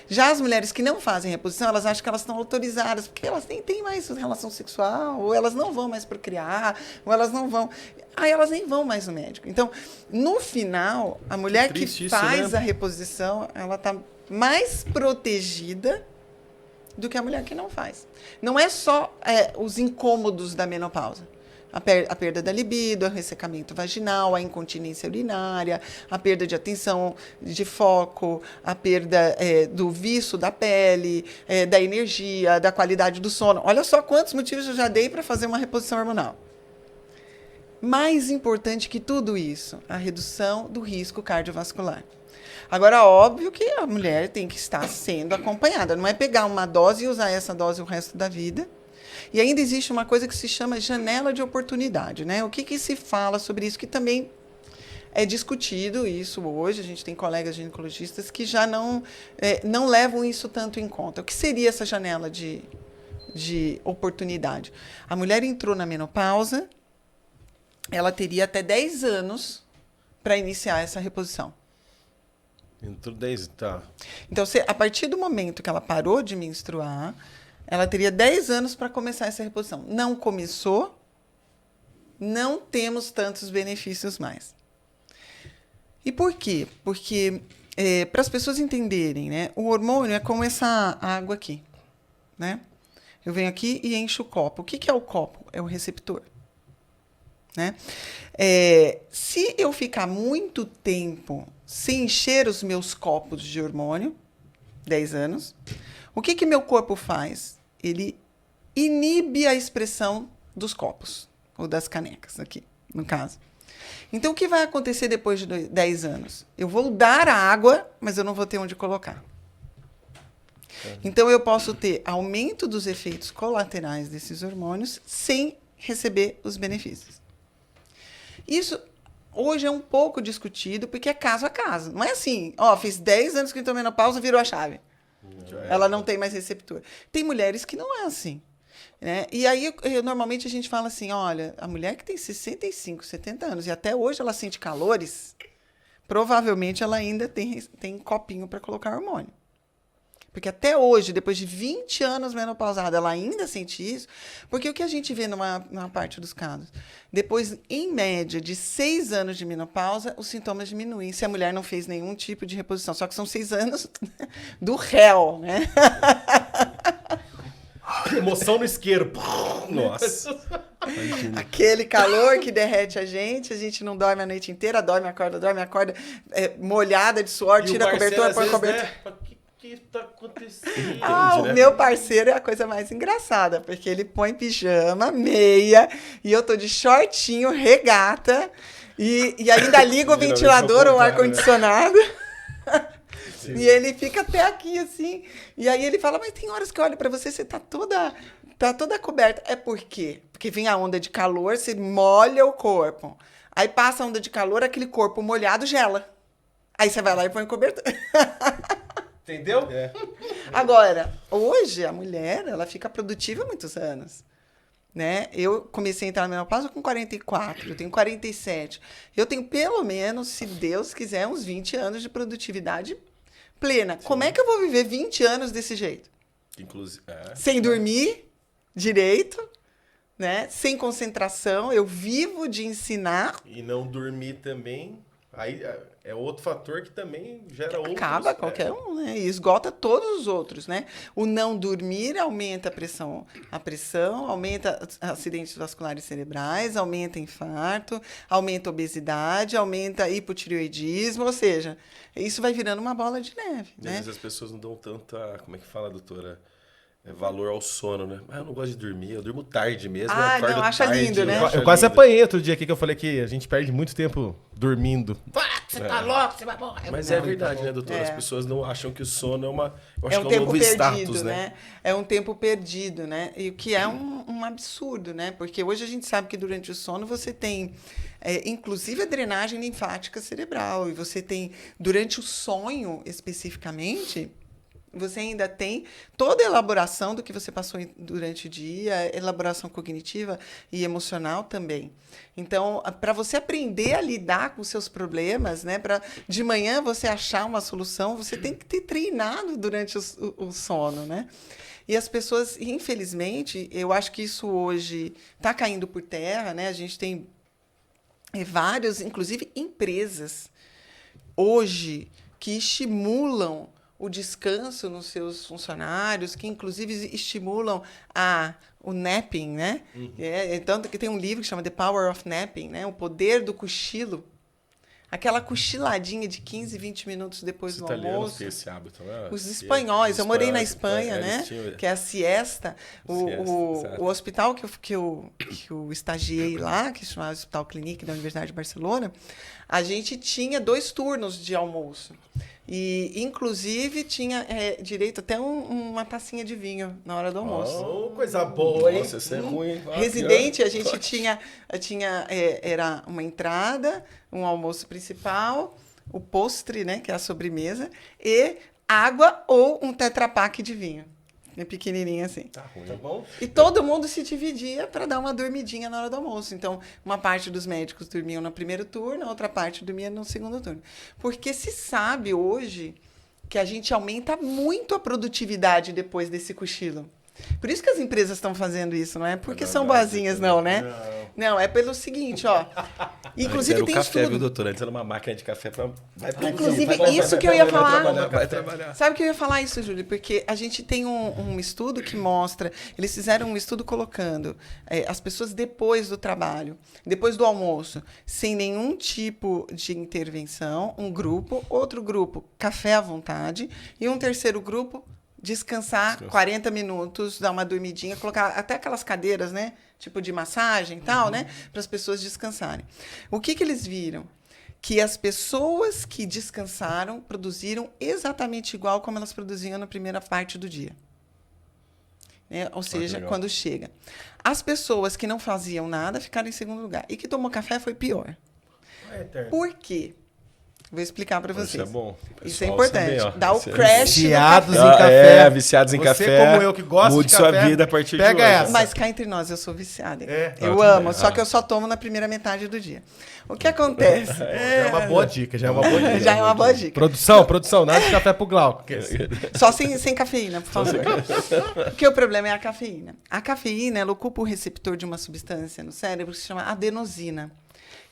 Já as mulheres que não fazem reposição, elas acham que elas estão autorizadas, porque elas nem têm mais relação sexual, ou elas não vão mais procriar, ou elas não vão... Aí elas nem vão mais no médico. Então, no final, a mulher que faz a reposição, ela está mais protegida do que a mulher que não faz. Não é só os incômodos da menopausa. A perda da libido, o ressecamento vaginal, a incontinência urinária, a perda de atenção, de foco, a perda do viço da pele, da energia, da qualidade do sono. Olha só quantos motivos eu já dei para fazer uma reposição hormonal. Mais importante que tudo isso, a redução do risco cardiovascular. Agora, óbvio que a mulher tem que estar sendo acompanhada. Não é pegar uma dose e usar essa dose o resto da vida. E ainda existe uma coisa que se chama janela de oportunidade, né? O que se fala sobre isso, que também é discutido isso hoje. A gente tem colegas ginecologistas que já não levam isso tanto em conta. O que seria essa janela de oportunidade? A mulher entrou na menopausa, ela teria até 10 anos para iniciar essa reposição. Entrou 10, tá. Então, a partir do momento que ela parou de menstruar, ela teria 10 anos para começar essa reposição. Não começou, não temos tantos benefícios mais. E por quê? Porque, para as pessoas entenderem, né, o hormônio é como essa água aqui, né? Eu venho aqui e encho o copo. O que é o copo? É o receptor. Né? Se eu ficar muito tempo sem encher os meus copos de hormônio, 10 anos, o que meu corpo faz? Ele inibe a expressão dos copos, ou das canecas, aqui, no caso. Então, o que vai acontecer depois de 10 anos? Eu vou dar a água, mas eu não vou ter onde colocar. Então, eu posso ter aumento dos efeitos colaterais desses hormônios sem receber os benefícios. Isso hoje é um pouco discutido, porque é caso a caso. Não é assim, fiz 10 anos que entrou menopausa, virou a chave. Ela não tem mais receptor. Tem mulheres que não é assim. Né? E aí, normalmente, a gente fala assim, olha, a mulher que tem 65, 70 anos e até hoje ela sente calores, provavelmente ela ainda tem copinho para colocar hormônio. Porque até hoje, depois de 20 anos menopausada, ela ainda sente isso. Porque o que a gente vê numa parte dos casos? Depois, em média, de 6 anos de menopausa, os sintomas diminuem. Se a mulher não fez nenhum tipo de reposição. Só que são 6 anos do réu, né? Emoção no isqueiro. Nossa. Aquele calor que derrete a gente não dorme a noite inteira, dorme, acorda, molhada de suor, tira a cobertura, põe a cobertura. Né? O que está acontecendo? O meu parceiro é a coisa mais engraçada, porque ele põe pijama, meia, e eu tô de shortinho, regata, e ainda liga o ventilador ou o ar-condicionado. E ele fica até aqui, assim. E aí ele fala, mas tem horas que eu olho pra você, você tá toda coberta. É por quê? Porque vem a onda de calor, você molha o corpo. Aí passa a onda de calor, aquele corpo molhado gela. Aí você vai lá e põe cobertura. Entendeu? Agora, hoje a mulher, ela fica produtiva há muitos anos. Né? Eu comecei a entrar na menopausa com 44, eu tenho 47. Eu tenho pelo menos, se Deus quiser, uns 20 anos de produtividade plena. Sim. Como é que eu vou viver 20 anos desse jeito? Inclusive, sem dormir direito, né? Sem concentração, eu vivo de ensinar. E não dormir também, aí é outro fator que também gera outros... Acaba qualquer um, né? E esgota todos os outros, né? O não dormir aumenta a pressão, aumenta acidentes vasculares cerebrais, aumenta infarto, aumenta obesidade, aumenta hipotireoidismo, ou seja, isso vai virando uma bola de neve, e né? Às vezes as pessoas não dão tanta, como é que fala, doutora? Valor ao sono, né? Eu não gosto de dormir, eu durmo tarde mesmo. Não, acha tarde, lindo, né? Eu quase apanhei outro dia aqui que eu falei que a gente perde muito tempo dormindo. Você tá louco, você vai morrer. Mas é verdade, né, doutora? As pessoas não acham que o sono é uma... Eu acho um que é um tempo novo perdido, status, né? É um tempo perdido, né? E o que é um absurdo, né? Porque hoje a gente sabe que durante o sono você tem, inclusive, a drenagem linfática cerebral. E você tem, durante o sonho, especificamente... Você ainda tem toda a elaboração do que você passou durante o dia, elaboração cognitiva e emocional também. Então, para você aprender a lidar com os seus problemas, né, para de manhã você achar uma solução, você tem que ter treinado durante o sono, né? E as pessoas, infelizmente, eu acho que isso hoje está caindo por terra, né? A gente tem vários, inclusive empresas, hoje, que estimulam o descanso nos seus funcionários, que inclusive estimulam o napping, né? Tanto que tem um livro que chama The Power of Napping, né? O poder do cochilo. aquela cochiladinha de 15, 20 minutos depois Os do italianos almoço. têm esse hábito, né? Os espanhóis, eu morei na Espanha, eles né? tinham- Que é a siesta. Exato. O hospital que eu estagiei lá, que se chamava Hospital Clinique da Universidade de Barcelona, a gente tinha 2 turnos de almoço. E, inclusive, tinha direito até uma tacinha de vinho na hora do almoço. Oh, coisa boa, hein? Nossa, isso é ruim. Ah, Residente, pior. a gente tinha era uma entrada, um almoço principal, o postre, né, que é a sobremesa, e água ou um Tetra Pak de vinho. Pequenininho assim. Tá ruim. Tá bom? E todo mundo se dividia para dar uma dormidinha na hora do almoço. Então, uma parte dos médicos dormiam no primeiro turno, a outra parte dormia no segundo turno. Porque se sabe hoje que a gente aumenta muito a produtividade depois desse cochilo. Por isso que as empresas estão fazendo isso, não é porque são boazinhas, não, né? Não, é pelo seguinte, ó. Inclusive Antes era tem o café, viu, estudo. doutor? Antes era uma máquina de café pra... Vai produzir, Inclusive, vai isso que eu ia falar. Vai trabalhar. Sabe que eu ia falar isso, Júlio? Porque a gente tem um estudo que mostra... Eles fizeram um estudo colocando as pessoas depois do trabalho, depois do almoço, sem nenhum tipo de intervenção, um grupo, outro grupo, café à vontade, e um terceiro grupo, descansar 40 minutos, dar uma dormidinha, colocar até aquelas cadeiras, né? Tipo de massagem e tal, né? Para as pessoas descansarem. O que eles viram? Que as pessoas que descansaram produziram exatamente igual como elas produziam na primeira parte do dia. Né? Ou seja, legal. quando chega. As pessoas que não faziam nada ficaram em segundo lugar. E que tomou café foi pior. Por quê? Vou explicar para vocês. Isso é bom. Isso é Pessoal importante. saber, ó. Dá o Isso é- crash do Viciados café. em café. Viciados em Você, café. como eu, que gosta mude de sua café, vida a partir de pega hoje. essa. Mas cá entre nós, eu sou viciada. É? Eu tudo amo, bem. só que eu só tomo na primeira metade do dia. O que acontece? Já é uma boa dica, já é uma boa dica. Já é uma boa dica. Produção, nada de café pro Glauco. Só sem cafeína, por favor. Porque o problema é a cafeína. A cafeína, ela ocupa o receptor de uma substância no cérebro que se chama adenosina,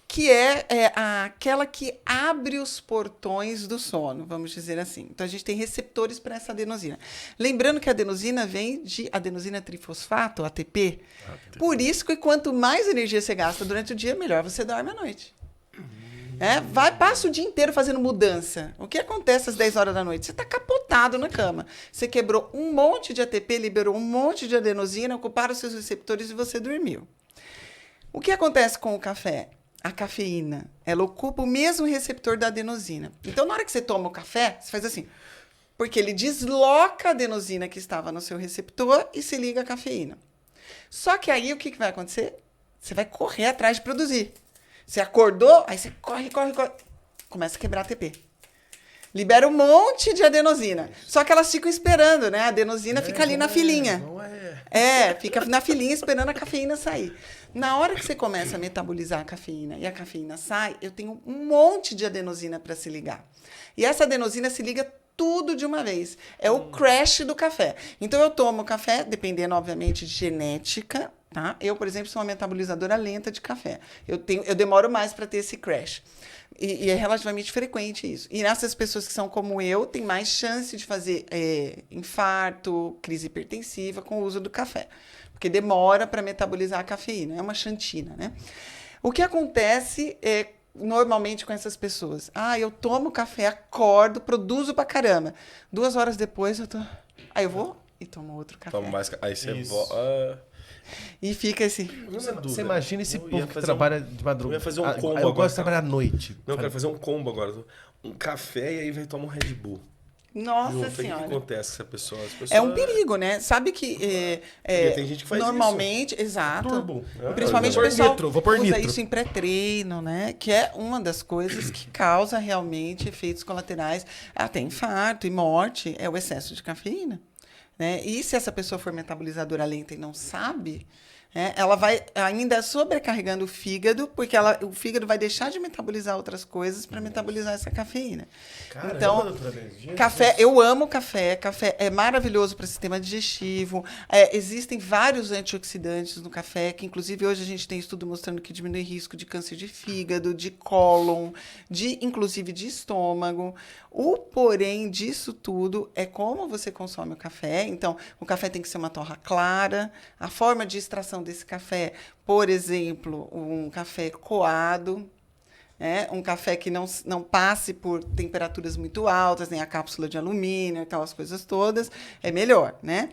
que é aquela que abre os portões do sono, vamos dizer assim. Então, a gente tem receptores para essa adenosina. Lembrando que a adenosina vem de adenosina trifosfato, ATP. Por isso que quanto mais energia você gasta durante o dia, melhor você dorme à noite. Passa o dia inteiro fazendo mudança. O que acontece às 10 horas da noite? Você está capotado na cama. Você quebrou um monte de ATP, liberou um monte de adenosina, ocuparam os seus receptores e você dormiu. O que acontece com o café? A cafeína, ela ocupa o mesmo receptor da adenosina. Então, na hora que você toma o café, você faz assim, porque ele desloca a adenosina que estava no seu receptor e se liga à cafeína. Só que aí, o que vai acontecer? Você vai correr atrás de produzir. Você acordou, aí você corre. Começa a quebrar ATP. Libera um monte de adenosina. Só que elas ficam esperando, né? A adenosina fica ali na filinha. Não é. Fica na filinha esperando a cafeína sair. Na hora que você começa a metabolizar a cafeína e a cafeína sai, eu tenho um monte de adenosina para se ligar. E essa adenosina se liga tudo de uma vez. É o crash do café. Então, eu tomo café, dependendo, obviamente, de genética, tá? Eu, por exemplo, sou uma metabolizadora lenta de café. Eu demoro mais para ter esse crash. E é relativamente frequente isso. E nessas pessoas que são como eu, tem mais chance de fazer infarto, crise hipertensiva com o uso do café. Porque demora para metabolizar a cafeína. É uma xantina, né? O que acontece normalmente com essas pessoas? Eu tomo café, acordo, produzo pra caramba. 2 horas depois, aí eu vou e tomo outro café. Toma mais... Aí você Isso. E fica esse... Você imagina esse Eu povo ia que fazer trabalha de madrugada. eu ia fazer um combo Eu agora, gosto de cara. trabalhar à noite. Não, eu quero fazer um combo agora. Um café e aí vai tomar um Red Bull. Nossa Junto. Aí o que Senhora. acontece com essa pessoa? As pessoas... É um perigo, né? Sabe que Porque tem gente que faz normalmente, exato. Turbo. Principalmente Vou o pôr pessoal nitro, vou pôr usa nitro. isso em pré-treino, né? Que é uma das coisas que causa realmente efeitos colaterais, até infarto e morte, é o excesso de cafeína. Né? E se essa pessoa for metabolizadora lenta e não sabe, ela vai ainda sobrecarregando o fígado, porque o fígado vai deixar de metabolizar outras coisas para metabolizar essa cafeína. Caramba, Então, doutora Inês, Jesus. café, eu amo café. Café é maravilhoso para o sistema digestivo. Existem vários antioxidantes no café, que inclusive hoje a gente tem estudo mostrando que diminui risco de câncer de fígado, de cólon, inclusive de estômago. O porém disso tudo é como você consome o café. Então, o café tem que ser uma torra clara. A forma de extração desse café, por exemplo, um café coado, né? Um café que não passe por temperaturas muito altas, nem a cápsula de alumínio, aquelas coisas todas, é melhor, né?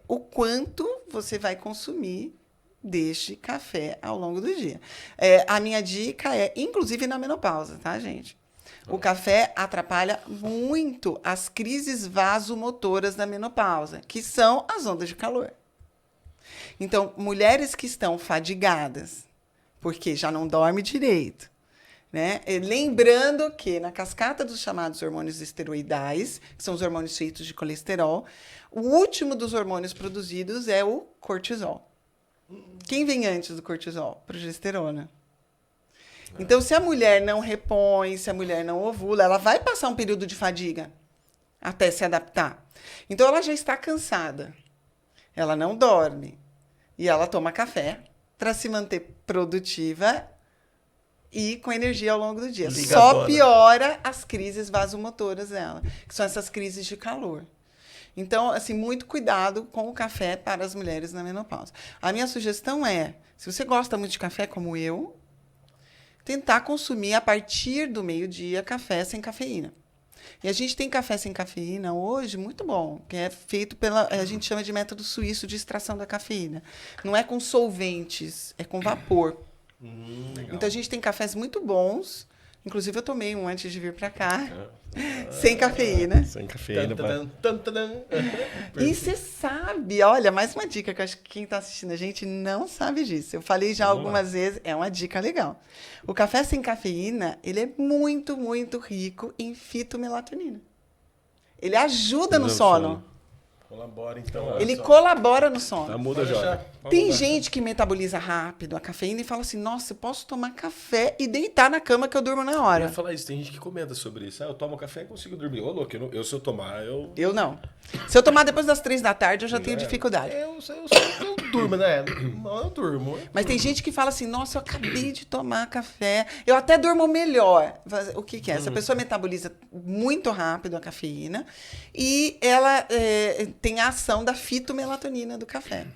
O quanto você vai consumir deste café ao longo do dia. A minha dica é, inclusive na menopausa, tá, gente? O café atrapalha muito as crises vasomotoras da menopausa, que são as ondas de calor. Então, mulheres que estão fadigadas, porque já não dorme direito, né? Lembrando que na cascata dos chamados hormônios esteroidais, que são os hormônios feitos de colesterol, o último dos hormônios produzidos é o cortisol. Quem vem antes do cortisol? Progesterona. Então, se a mulher não repõe, se a mulher não ovula, ela vai passar um período de fadiga até se adaptar. Então, ela já está cansada. Ela não dorme. E ela toma café para se manter produtiva e com energia ao longo do dia. Só piora as crises vasomotoras dela, que são essas crises de calor. Então, assim, muito cuidado com o café para as mulheres na menopausa. A minha sugestão é, se você gosta muito de café como eu, tentar consumir a partir do meio-dia café sem cafeína. E a gente tem café sem cafeína hoje muito bom, que é feito a gente chama de método suíço de extração da cafeína. Não é com solventes, é com vapor. Então a gente tem cafés muito bons. Inclusive eu tomei um antes de vir para cá, sem cafeína. Sem cafeína. E você sabe, olha, mais uma dica que eu acho que quem está assistindo a gente não sabe disso. Eu falei já algumas vezes, é uma dica legal. O café sem cafeína, ele é muito, muito rico em fitomelatonina. Ele ajuda no sono. Colabora, então. Ele colabora no sono. Tá, muda, Jorge. Tem gente que metaboliza rápido a cafeína e fala assim, nossa, eu posso tomar café e deitar na cama que eu durmo na hora. Eu ia falar isso, tem gente que comenta sobre isso. Eu tomo café e consigo dormir. Ô, louco, se eu tomar, Eu não. Se eu tomar depois das 3 da tarde, eu já tenho dificuldade. Eu durmo, né? Eu durmo. Mas tem gente que fala assim, nossa, eu acabei de tomar café, eu até durmo melhor. O que é? Essa pessoa metaboliza muito rápido a cafeína e ela tem a ação da fitomelatonina do café.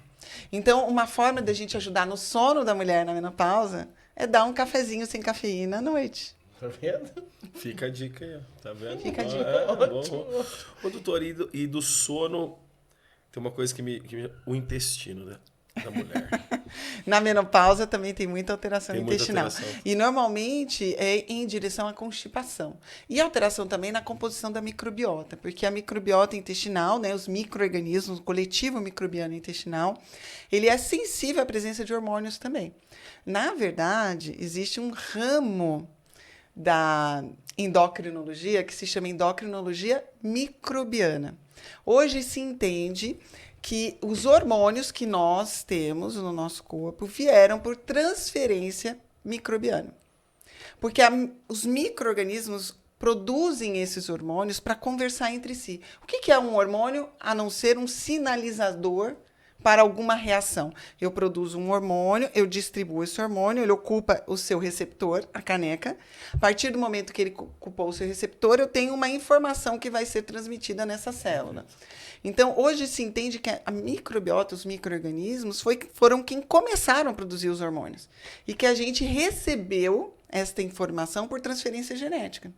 Então, uma forma da gente ajudar no sono da mulher na menopausa é dar um cafezinho sem cafeína à noite. Tá vendo? Fica a dica aí, tá vendo? Fica a dica. Ô, doutor, e do sono, tem uma coisa que o intestino, né? Da mulher. Na menopausa também tem muita alteração intestinal. Muita alteração. E normalmente é em direção à constipação. E alteração também na composição da microbiota, porque a microbiota intestinal, né, os micro-organismos, o coletivo microbiano intestinal, ele é sensível à presença de hormônios também. Na verdade, existe um ramo da endocrinologia que se chama endocrinologia microbiana. Hoje se entende que os hormônios que nós temos no nosso corpo vieram por transferência microbiana. Porque os micro-organismos produzem esses hormônios para conversar entre si. O que é um hormônio a não ser um sinalizador para alguma reação? Eu produzo um hormônio, eu distribuo esse hormônio, ele ocupa o seu receptor, a caneca. A partir do momento que ele ocupou o seu receptor, eu tenho uma informação que vai ser transmitida nessa célula. Então, hoje se entende que a microbiota, os micro-organismos, foram quem começaram a produzir os hormônios. E que a gente recebeu esta informação por transferência genética.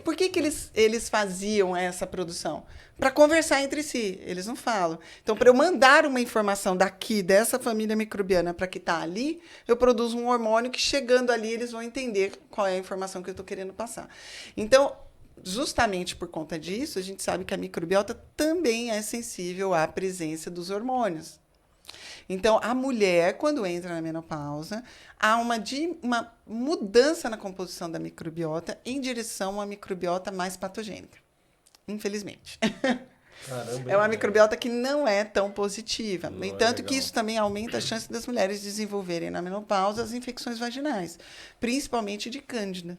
Por que eles faziam essa produção? Para conversar entre si, eles não falam. Então, para eu mandar uma informação daqui, dessa família microbiana, para que está ali, eu produzo um hormônio que, chegando ali, eles vão entender qual é a informação que eu estou querendo passar. Então, justamente por conta disso, a gente sabe que a microbiota também é sensível à presença dos hormônios. Então, a mulher, quando entra na menopausa, há uma mudança na composição da microbiota em direção a uma microbiota mais patogênica. Infelizmente. Caramba, é uma microbiota que não é tão positiva. Não No é entanto, que legal. isso também aumenta a chance das mulheres desenvolverem na menopausa as infecções vaginais, principalmente de cândida.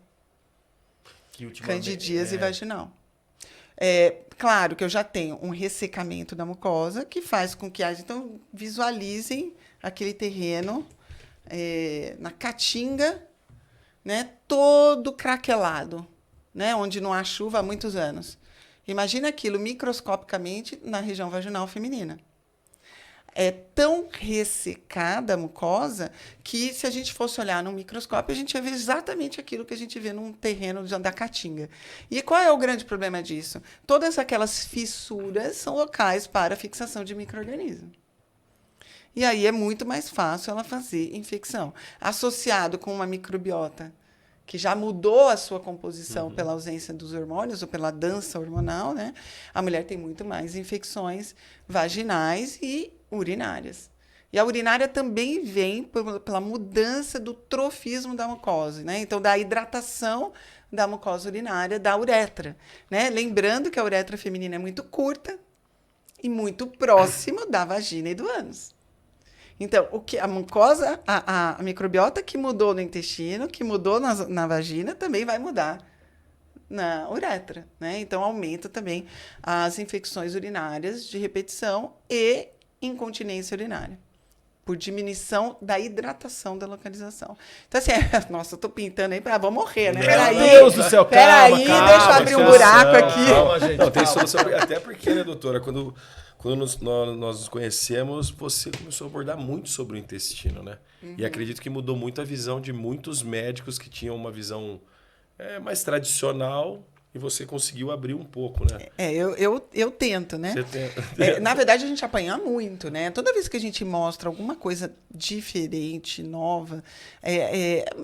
Candidíase vaginal. Claro que eu já tenho um ressecamento da mucosa que faz com que então visualizem aquele terreno na caatinga, né, todo craquelado, né, onde não há chuva há muitos anos. Imagina aquilo microscopicamente na região vaginal feminina. é tão ressecada a mucosa que, se a gente fosse olhar no microscópio, a gente ia ver exatamente aquilo que a gente vê num terreno da caatinga. E qual é o grande problema disso? Todas aquelas fissuras são locais para fixação de micro-organismos. E aí é muito mais fácil ela fazer infecção. Associado com uma microbiota que já mudou a sua composição pela ausência dos hormônios ou pela dança hormonal, né? A mulher tem muito mais infecções vaginais e urinárias. E a urinária também vem pela mudança do trofismo da mucosa, né? Então, da hidratação da mucosa urinária, da uretra, né? Lembrando que a uretra feminina é muito curta e muito próxima da vagina e do ânus. Então, o que a mucosa, a microbiota que mudou no intestino, que mudou na vagina, também vai mudar na uretra, né? Então, aumenta também as infecções urinárias de repetição e incontinência urinária, por diminuição da hidratação da localização. Então, assim, nossa, eu tô pintando aí para vou morrer, né? Meu Deus do céu, calma, deixa eu abrir um buraco aqui. Calma, gente. Não, tem solução. Até porque, né, doutora, quando nós nos conhecemos, você começou a abordar muito sobre o intestino, né? E acredito que mudou muito a visão de muitos médicos que tinham uma visão mais tradicional e você conseguiu abrir um pouco, né? Eu tento, né? Você tenta. Na verdade, a gente apanha muito, né? Toda vez que a gente mostra alguma coisa diferente, nova,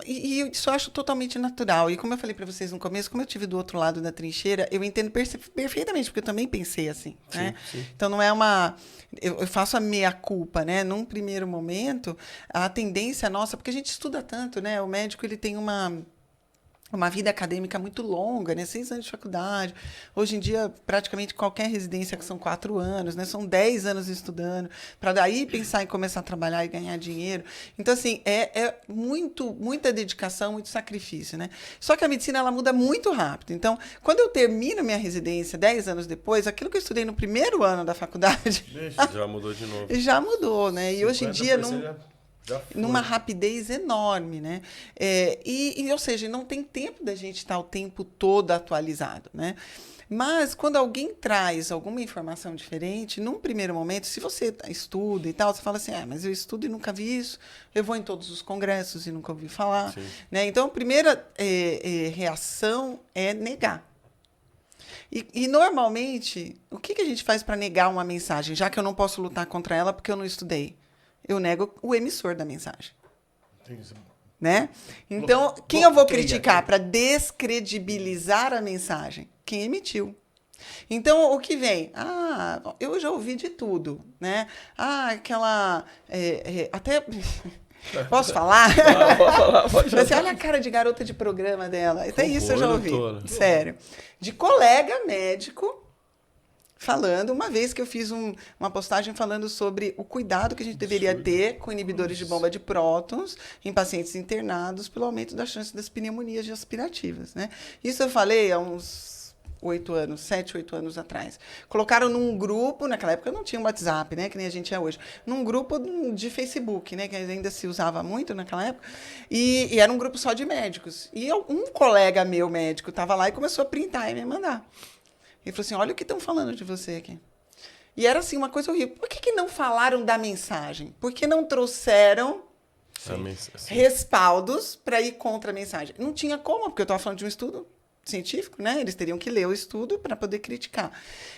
e isso eu acho totalmente natural. E como eu falei para vocês no começo, como eu tive do outro lado da trincheira, eu entendo perfeitamente, porque eu também pensei assim, né? Sim. Então, não é uma... Eu faço a meia-culpa, né? Num primeiro momento, a tendência nossa... Porque a gente estuda tanto, né? O médico, ele tem uma vida acadêmica muito longa, né? 6 anos de faculdade. Hoje em dia, praticamente qualquer residência que são 4 anos, né? São 10 anos estudando, para daí pensar em começar a trabalhar e ganhar dinheiro. Então, assim, muita dedicação, muito sacrifício, né? Só que a medicina, ela muda muito rápido. Então, quando eu termino minha residência, 10 anos depois, aquilo que eu estudei no primeiro ano da faculdade... Já mudou de novo. Já mudou, né? E hoje em dia... numa foi. rapidez enorme, né? Ou seja, não tem tempo da gente estar o tempo todo atualizado, né? Mas, quando alguém traz alguma informação diferente, num primeiro momento, se você estuda e tal, você fala assim, mas eu estudo e nunca vi isso, eu vou em todos os congressos e nunca ouvi falar, né? Então, a primeira reação é negar. E, normalmente, o que a gente faz para negar uma mensagem, já que eu não posso lutar contra ela porque eu não estudei? Eu nego o emissor da mensagem. Né? Então, quem eu vou criticar para descredibilizar a mensagem? Quem emitiu. Então, o que vem? Eu já ouvi de tudo, né? Até... Posso falar? Pode falar. Você olha a cara de garota de programa dela. Até isso eu já ouvi. Doutora. Sério. De colega médico... falando, uma vez que eu fiz uma postagem falando sobre o cuidado que a gente deveria ter com inibidores de bomba de prótons em pacientes internados pelo aumento da chance das pneumonias aspirativas, né? Isso eu falei há uns 7, 8 anos atrás. Colocaram num grupo, naquela época não tinha um WhatsApp, né, que nem a gente é hoje, num grupo de Facebook, né, que ainda se usava muito naquela época, e era um grupo só de médicos. E um colega meu médico estava lá e começou a printar e me mandar. Ele falou assim, olha o que estão falando de você aqui. E era assim, uma coisa horrível. Por que não falaram da mensagem? Por que não trouxeram respaldos para ir contra a mensagem? Não tinha como, porque eu estava falando de um estudo científico, né? Eles teriam que ler o estudo para poder criticar.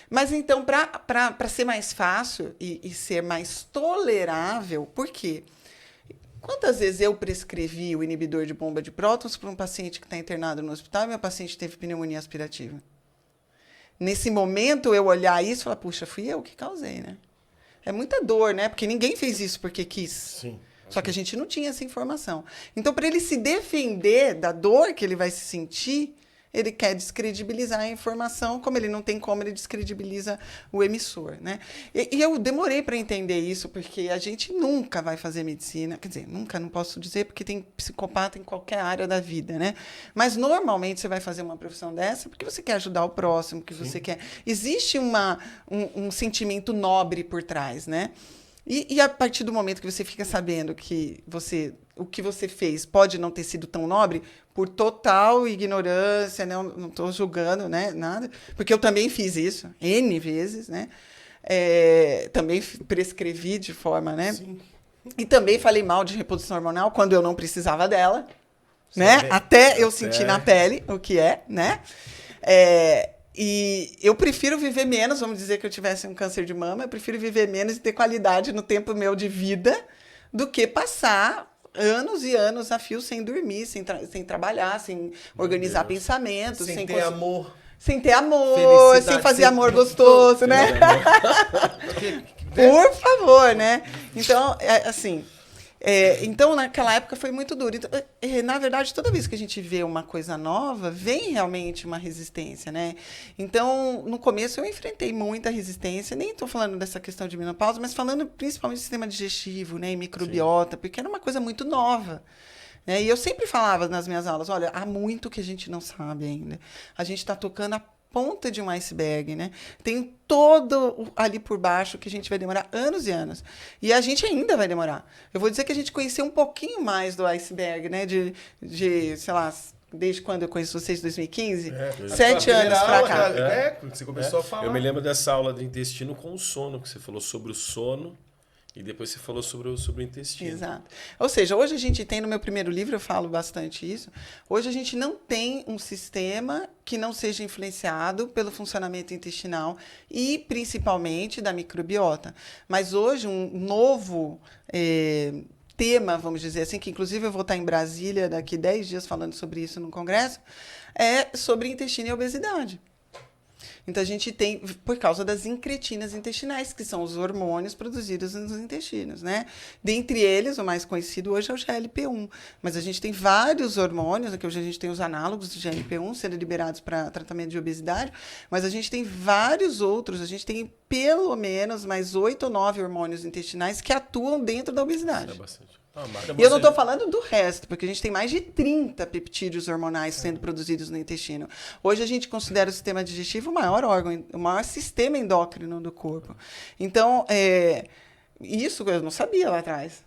Mas, então, para ser mais fácil e ser mais tolerável, por quê? Quantas vezes eu prescrevi o inibidor de bomba de prótons para um paciente que está internado no hospital e meu paciente teve pneumonia aspirativa? Nesse momento, eu olhar isso e falar, puxa, fui eu que causei, né? É muita dor, né? Porque ninguém fez isso porque quis. Sim. Só que a gente não tinha essa informação. Então, para ele se defender da dor que ele vai se sentir, ele quer descredibilizar a informação, como ele não tem como, ele descredibiliza o emissor, né? E eu demorei para entender isso, porque a gente nunca vai fazer medicina, quer dizer, nunca, não posso dizer, porque tem psicopata em qualquer área da vida, né? Mas, normalmente, você vai fazer uma profissão dessa porque você quer ajudar o próximo, que você quer... Existe um sentimento nobre por trás, né? E a partir do momento que você fica sabendo que o que você fez pode não ter sido tão nobre, por total ignorância, né? Não estou julgando, né? Nada, porque eu também fiz isso, N vezes, né? Também prescrevi de forma, né? Sim. E também falei mal de reposição hormonal quando eu não precisava dela, né? Até eu sentir na pele o que é, né? E eu prefiro viver menos, vamos dizer que eu tivesse um câncer de mama, eu prefiro viver menos e ter qualidade no tempo meu de vida do que passar anos e anos a fio sem dormir, sem trabalhar, sem organizar pensamentos. Sem ter amor. Sem ter amor, Felicidade, sem fazer sem- amor gostoso, né? Por favor, né? Então, assim... então, naquela época foi muito duro. Então, na verdade, toda vez que a gente vê uma coisa nova, vem realmente uma resistência, né? Então, no começo eu enfrentei muita resistência, nem estou falando dessa questão de menopausa, mas falando principalmente do sistema digestivo, né? E microbiota, porque era uma coisa muito nova. Né? E eu sempre falava nas minhas aulas, olha, há muito que a gente não sabe ainda. A gente está tocando a ponta de um iceberg, né? Tem todo ali por baixo que a gente vai demorar anos e anos. E a gente ainda vai demorar. Eu vou dizer que a gente conheceu um pouquinho mais do iceberg, né? De sei lá, desde quando eu conheço vocês, 2015? 7 anos pra cá. Você começou a falar. Eu me lembro dessa aula de intestino com o sono, que você falou sobre o sono e depois você falou sobre o intestino. Exato. Ou seja, hoje a gente tem, no meu primeiro livro eu falo bastante isso, hoje a gente não tem um sistema que não seja influenciado pelo funcionamento intestinal e principalmente da microbiota. Mas hoje um novo tema, vamos dizer assim, que inclusive eu vou estar em Brasília daqui 10 dias falando sobre isso no congresso, é sobre intestino e obesidade. Então, a gente tem, por causa das incretinas intestinais, que são os hormônios produzidos nos intestinos, né? Dentre eles, o mais conhecido hoje é o GLP-1. Mas a gente tem vários hormônios, que hoje a gente tem os análogos do GLP-1 sendo liberados para tratamento de obesidade, mas a gente tem vários outros, a gente tem pelo menos mais 8 ou 9 hormônios intestinais que atuam dentro da obesidade. É bastante. E eu não estou falando do resto, porque a gente tem mais de 30 peptídeos hormonais sendo produzidos no intestino. Hoje a gente considera o sistema digestivo o maior órgão, o maior sistema endócrino do corpo. Então, isso eu não sabia lá atrás.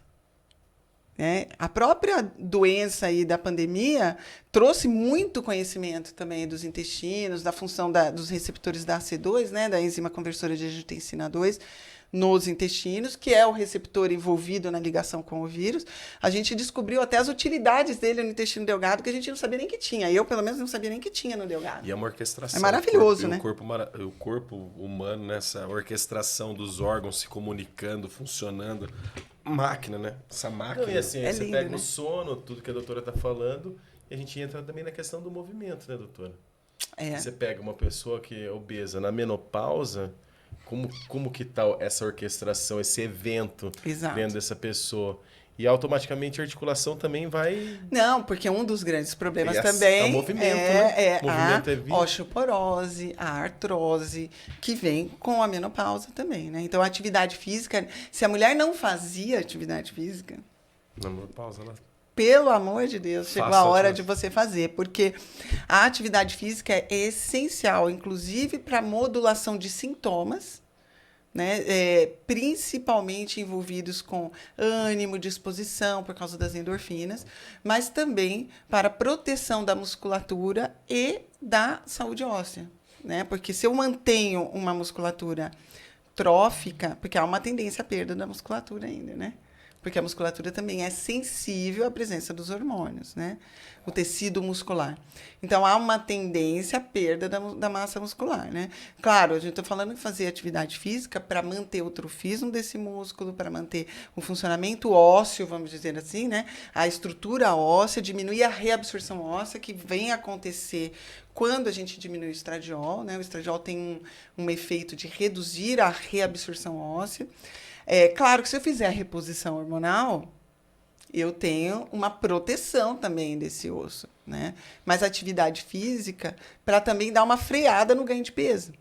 A própria doença aí da pandemia trouxe muito conhecimento também dos intestinos, da função dos receptores da AC2, né, da enzima conversora de angiotensina 2, nos intestinos, que é o receptor envolvido na ligação com o vírus. A gente descobriu até as utilidades dele no intestino delgado, que a gente não sabia nem que tinha. Eu, pelo menos, não sabia nem que tinha no delgado. E é uma orquestração. É maravilhoso, né? O corpo humano, nessa orquestração dos órgãos se comunicando, funcionando. Máquina, né? Essa máquina. Não, e assim, você lindo, pega né? o sono, tudo que a doutora está falando, e a gente entra também na questão do movimento, né, doutora? Você pega uma pessoa que é obesa na menopausa, como que tá essa orquestração, esse evento Exato. dentro dessa pessoa? E automaticamente a articulação também vai... Não, porque um dos grandes problemas É também o movimento, né? O movimento é vida. a osteoporose, a artrose, que vem com a menopausa também, né? Então, a atividade física, se a mulher não fazia atividade física, Na menopausa, ela... pelo amor de Deus, chegou Faça a hora atividade. de você fazer, porque a atividade física é essencial, inclusive para modulação de sintomas, né? Principalmente envolvidos com ânimo, disposição, por causa das endorfinas, mas também para proteção da musculatura e da saúde óssea, né? Porque se eu mantenho uma musculatura trófica, porque há uma tendência à perda da musculatura ainda, né? Porque a musculatura também é sensível à presença dos hormônios, né? O tecido muscular. Então, há uma tendência à perda da massa muscular, né? Claro, a gente está falando de fazer atividade física para manter o trofismo desse músculo, para manter o funcionamento ósseo, vamos dizer assim, né? A estrutura óssea, diminuir a reabsorção óssea que vem acontecer quando a gente diminui o estradiol, né? O estradiol tem um efeito de reduzir a reabsorção óssea. Claro que se eu fizer a reposição hormonal, eu tenho uma proteção também desse osso, né? Mas a atividade física para também dar uma freada no ganho de peso,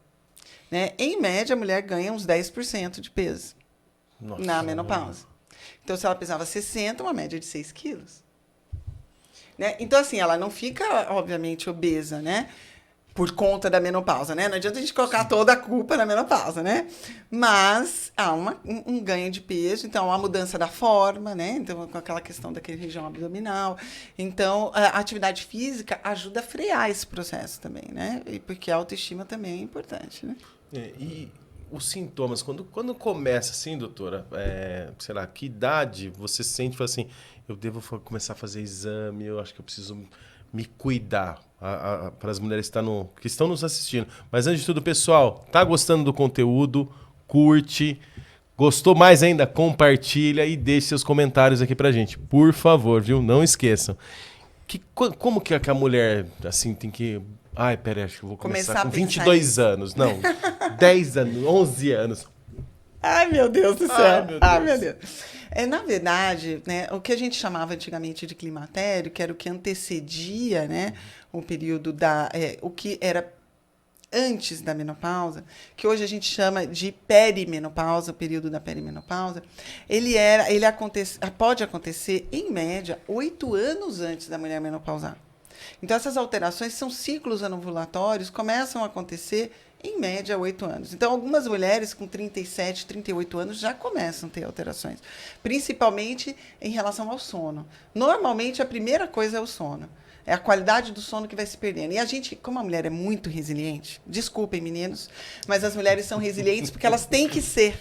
né? Em média, a mulher ganha uns 10% de peso na menopausa. Então, se ela pesava 60, uma média de 6 quilos. Né? Então, assim, ela não fica, obviamente, obesa, né? Por conta da menopausa, né? Não adianta a gente colocar toda a culpa na menopausa, né? Mas há um ganho de peso, então há uma mudança da forma, né? Então, com aquela questão daquela região abdominal. Então, a atividade física ajuda a frear esse processo também, né? E porque a autoestima também é importante, né? E os sintomas, quando começa assim, doutora, sei lá, que idade você sente, fala assim, eu devo começar a fazer exame, eu acho que eu preciso me cuidar, para as mulheres que estão nos assistindo. Mas antes de tudo, pessoal, tá gostando do conteúdo? Curte. Gostou mais ainda? Compartilha e deixe seus comentários aqui pra gente. Por favor, viu? Não esqueçam. Como que a mulher, assim, tem que... Ai, peraí, acho que eu vou começar com 22 anos. Não, 10 anos, 11 anos. Ai, meu Deus do céu. Ai, meu Deus. Na verdade, né, o que a gente chamava antigamente de climatério, que era o que antecedia, né, o período o que era antes da menopausa, que hoje a gente chama de perimenopausa, o período da perimenopausa, pode acontecer, em média, 8 anos antes da mulher menopausar. Então, essas alterações são ciclos anovulatórios, começam a acontecer, em média, 8 anos. Então, algumas mulheres com 37, 38 anos já começam a ter alterações, principalmente em relação ao sono. Normalmente, a primeira coisa é o sono. É a qualidade do sono que vai se perdendo. E a gente, como a mulher é muito resiliente, desculpem, meninos, mas as mulheres são resilientes porque elas têm que ser,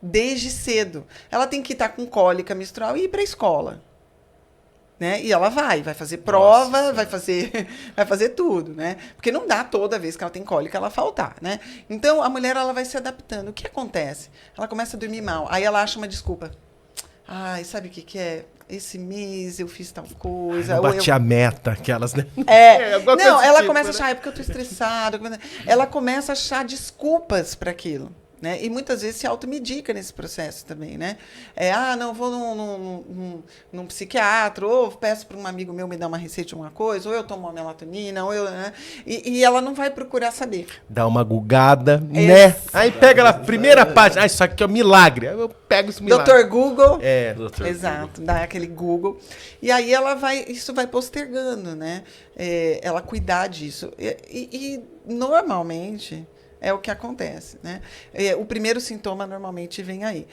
desde cedo. Ela tem que estar com cólica menstrual e ir para a escola. Né? E ela vai fazer prova, vai fazer tudo, né? Porque não dá toda vez que ela tem cólica ela faltar, né? Então, a mulher ela vai se adaptando. O que acontece? Ela começa a dormir mal. Aí ela acha uma desculpa. Ai, sabe o que é? Esse mês eu fiz tal coisa. Eu bati a meta, aquelas, né? Não, ela começa a achar, é porque eu tô estressada. Ela começa a achar desculpas para aquilo. Né? E muitas vezes se automedica nesse processo também, né? Não, vou num psiquiatra, ou peço para um amigo meu me dar uma receita de uma coisa, ou eu tomo uma melatonina, né? E ela não vai procurar saber. Dá uma gugada, né? Aí pega a primeira página, isso aqui é um milagre. Aí eu pego esse milagre. Dr. Google. Dr. Exato, dá aquele Google. E aí isso vai postergando, né? Ela cuidar disso. E normalmente... é o que acontece, né? O primeiro sintoma normalmente vem aí.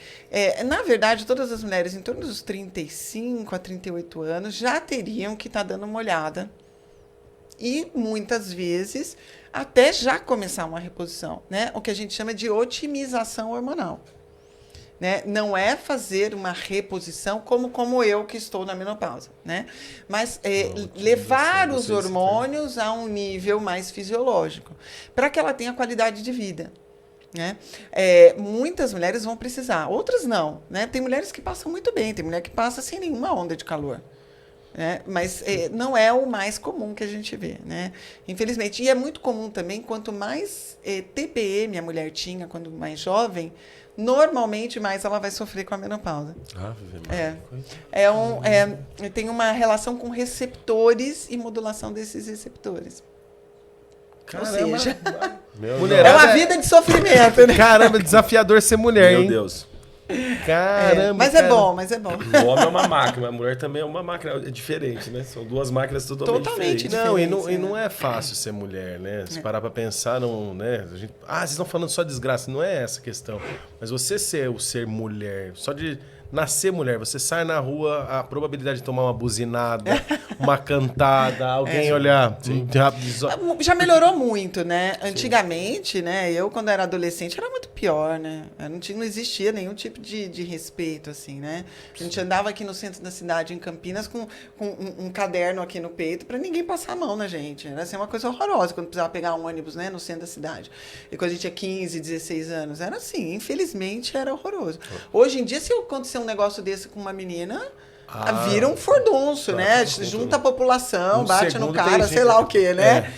Na verdade, todas as mulheres em torno dos 35 a 38 anos já teriam que estar dando uma olhada. E, muitas vezes, até já começar uma reposição, né? O que a gente chama de otimização hormonal. Né? Não é fazer uma reposição como eu que estou na menopausa, né? Mas levar os hormônios a um nível mais fisiológico, para que ela tenha qualidade de vida. Né? Muitas mulheres vão precisar, outras não. Né? Tem mulheres que passam muito bem, tem mulher que passa sem nenhuma onda de calor. Né? Mas não é o mais comum que a gente vê, né? Infelizmente. E é muito comum também, quanto mais TPM a mulher tinha quando mais jovem, normalmente mais ela vai sofrer com a menopausa. Tem uma relação com receptores e modulação desses receptores. Caramba. Ou seja, mulherada, é uma vida de sofrimento, né? Caramba, desafiador ser mulher, hein? Meu Deus. Caramba. Mas é bom, mas é bom. O homem é uma máquina, a mulher também é uma máquina. É diferente, né? São duas máquinas totalmente diferentes. Não, e não é fácil ser mulher, né? Se parar pra pensar, não, né? Vocês estão falando só de desgraça, não é essa a questão. Mas você ser mulher, só de nascer mulher, você sai na rua, a probabilidade de tomar uma buzinada, uma cantada, alguém olhar... Já melhorou muito, né? Antigamente, né? Eu, quando era adolescente, era muito pior, né? Não existia nenhum tipo de respeito, assim, né? A gente andava aqui no centro da cidade, em Campinas, com um caderno aqui no peito para ninguém passar a mão na gente. Era assim, uma coisa horrorosa quando precisava pegar um ônibus, né? No centro da cidade. E quando a gente tinha 15, 16 anos. Era assim, infelizmente, era horroroso. Hoje em dia, se acontecer um negócio desse com uma menina... vira um furdunço, né? Junta a população, bate no cara, sei lá o quê, né?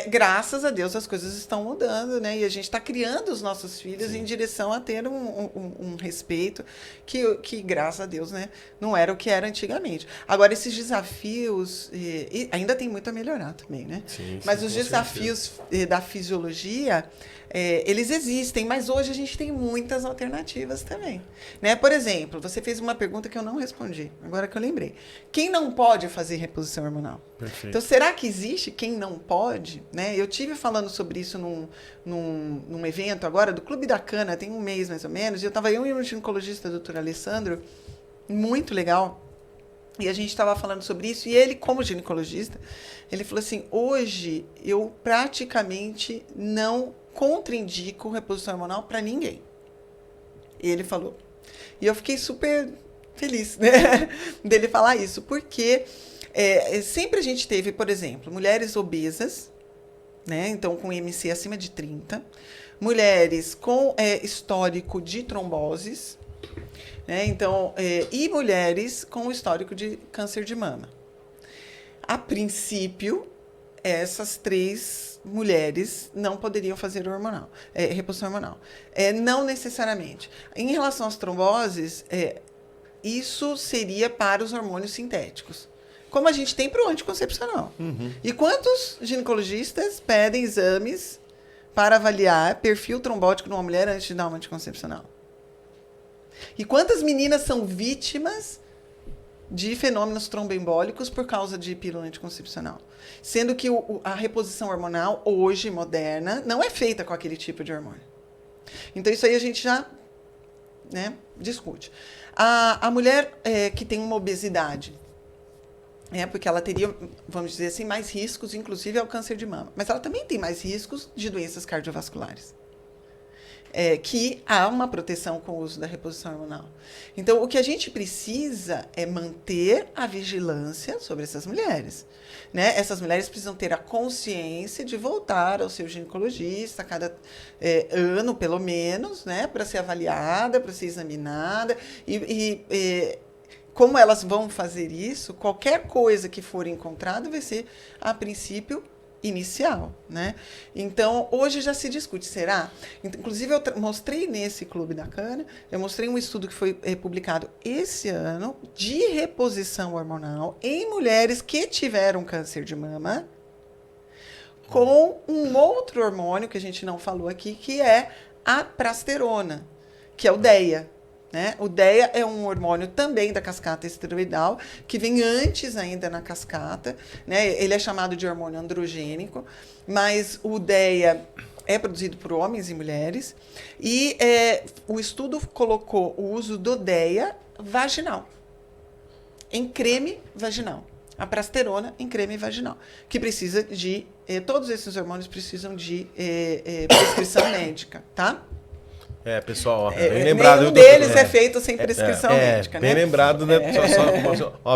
Graças a Deus as coisas estão mudando, né? E a gente está criando os nossos filhos em direção a ter um respeito que, graças a Deus, né, não era o que era antigamente. Agora, esses desafios, ainda tem muito a melhorar também, né? Sim, mas os desafios da fisiologia, eles existem, mas hoje a gente tem muitas alternativas também. Né? Por exemplo, você fez uma pergunta que eu não respondi, agora que eu lembrei. Quem não pode fazer reposição hormonal? Perfeito. Então, será que existe quem não pode? Né? Eu tive falando sobre isso num evento agora, do Clube da Cana, tem um mês mais ou menos, e eu estava eu e um ginecologista, doutor Alessandro, muito legal. E a gente estava falando sobre isso, e ele, como ginecologista, ele falou assim, hoje eu praticamente não contraindico reposição hormonal para ninguém. E ele falou. E eu fiquei super feliz, né, dele falar isso, porque sempre a gente teve, por exemplo, mulheres obesas, né, então com IMC acima de 30, mulheres com histórico de tromboses, né, então, e mulheres com histórico de câncer de mama. A princípio, essas 3 mulheres não poderiam fazer reposição hormonal. Não necessariamente. Em relação às tromboses, isso seria para os hormônios sintéticos, como a gente tem para o anticoncepcional. Uhum. E quantos ginecologistas pedem exames para avaliar perfil trombótico numa mulher antes de dar um anticoncepcional? E quantas meninas são vítimas de fenômenos tromboembólicos por causa de pílula anticoncepcional? Sendo que a reposição hormonal, hoje, moderna, não é feita com aquele tipo de hormônio. Então, isso aí a gente já, né, discute. A mulher que tem uma obesidade, porque ela teria, vamos dizer assim, mais riscos, inclusive ao câncer de mama. Mas ela também tem mais riscos de doenças cardiovasculares. Que há uma proteção com o uso da reposição hormonal. Então, o que a gente precisa é manter a vigilância sobre essas mulheres. Né? Essas mulheres precisam ter a consciência de voltar ao seu ginecologista a cada ano, pelo menos, né? Para ser avaliada, para ser examinada. Como elas vão fazer isso, qualquer coisa que for encontrada vai ser, a princípio, inicial, né? Então, hoje já se discute, será? Inclusive, eu mostrei nesse Clube da Cana, eu mostrei um estudo que foi publicado esse ano de reposição hormonal em mulheres que tiveram câncer de mama com um outro hormônio que a gente não falou aqui, que é a prasterona, que é o DEA. Né? O DEA é um hormônio também da cascata esteroidal, que vem antes ainda na cascata, né? Ele é chamado de hormônio androgênico, mas o DEA é produzido por homens e mulheres, e o estudo colocou o uso do DEA vaginal, em creme vaginal. A prasterona em creme vaginal, que precisa de... todos esses hormônios precisam de prescrição médica, tá? Pessoal, bem lembrado. Nenhum deles é feito sem prescrição médica, bem né? lembrado, né?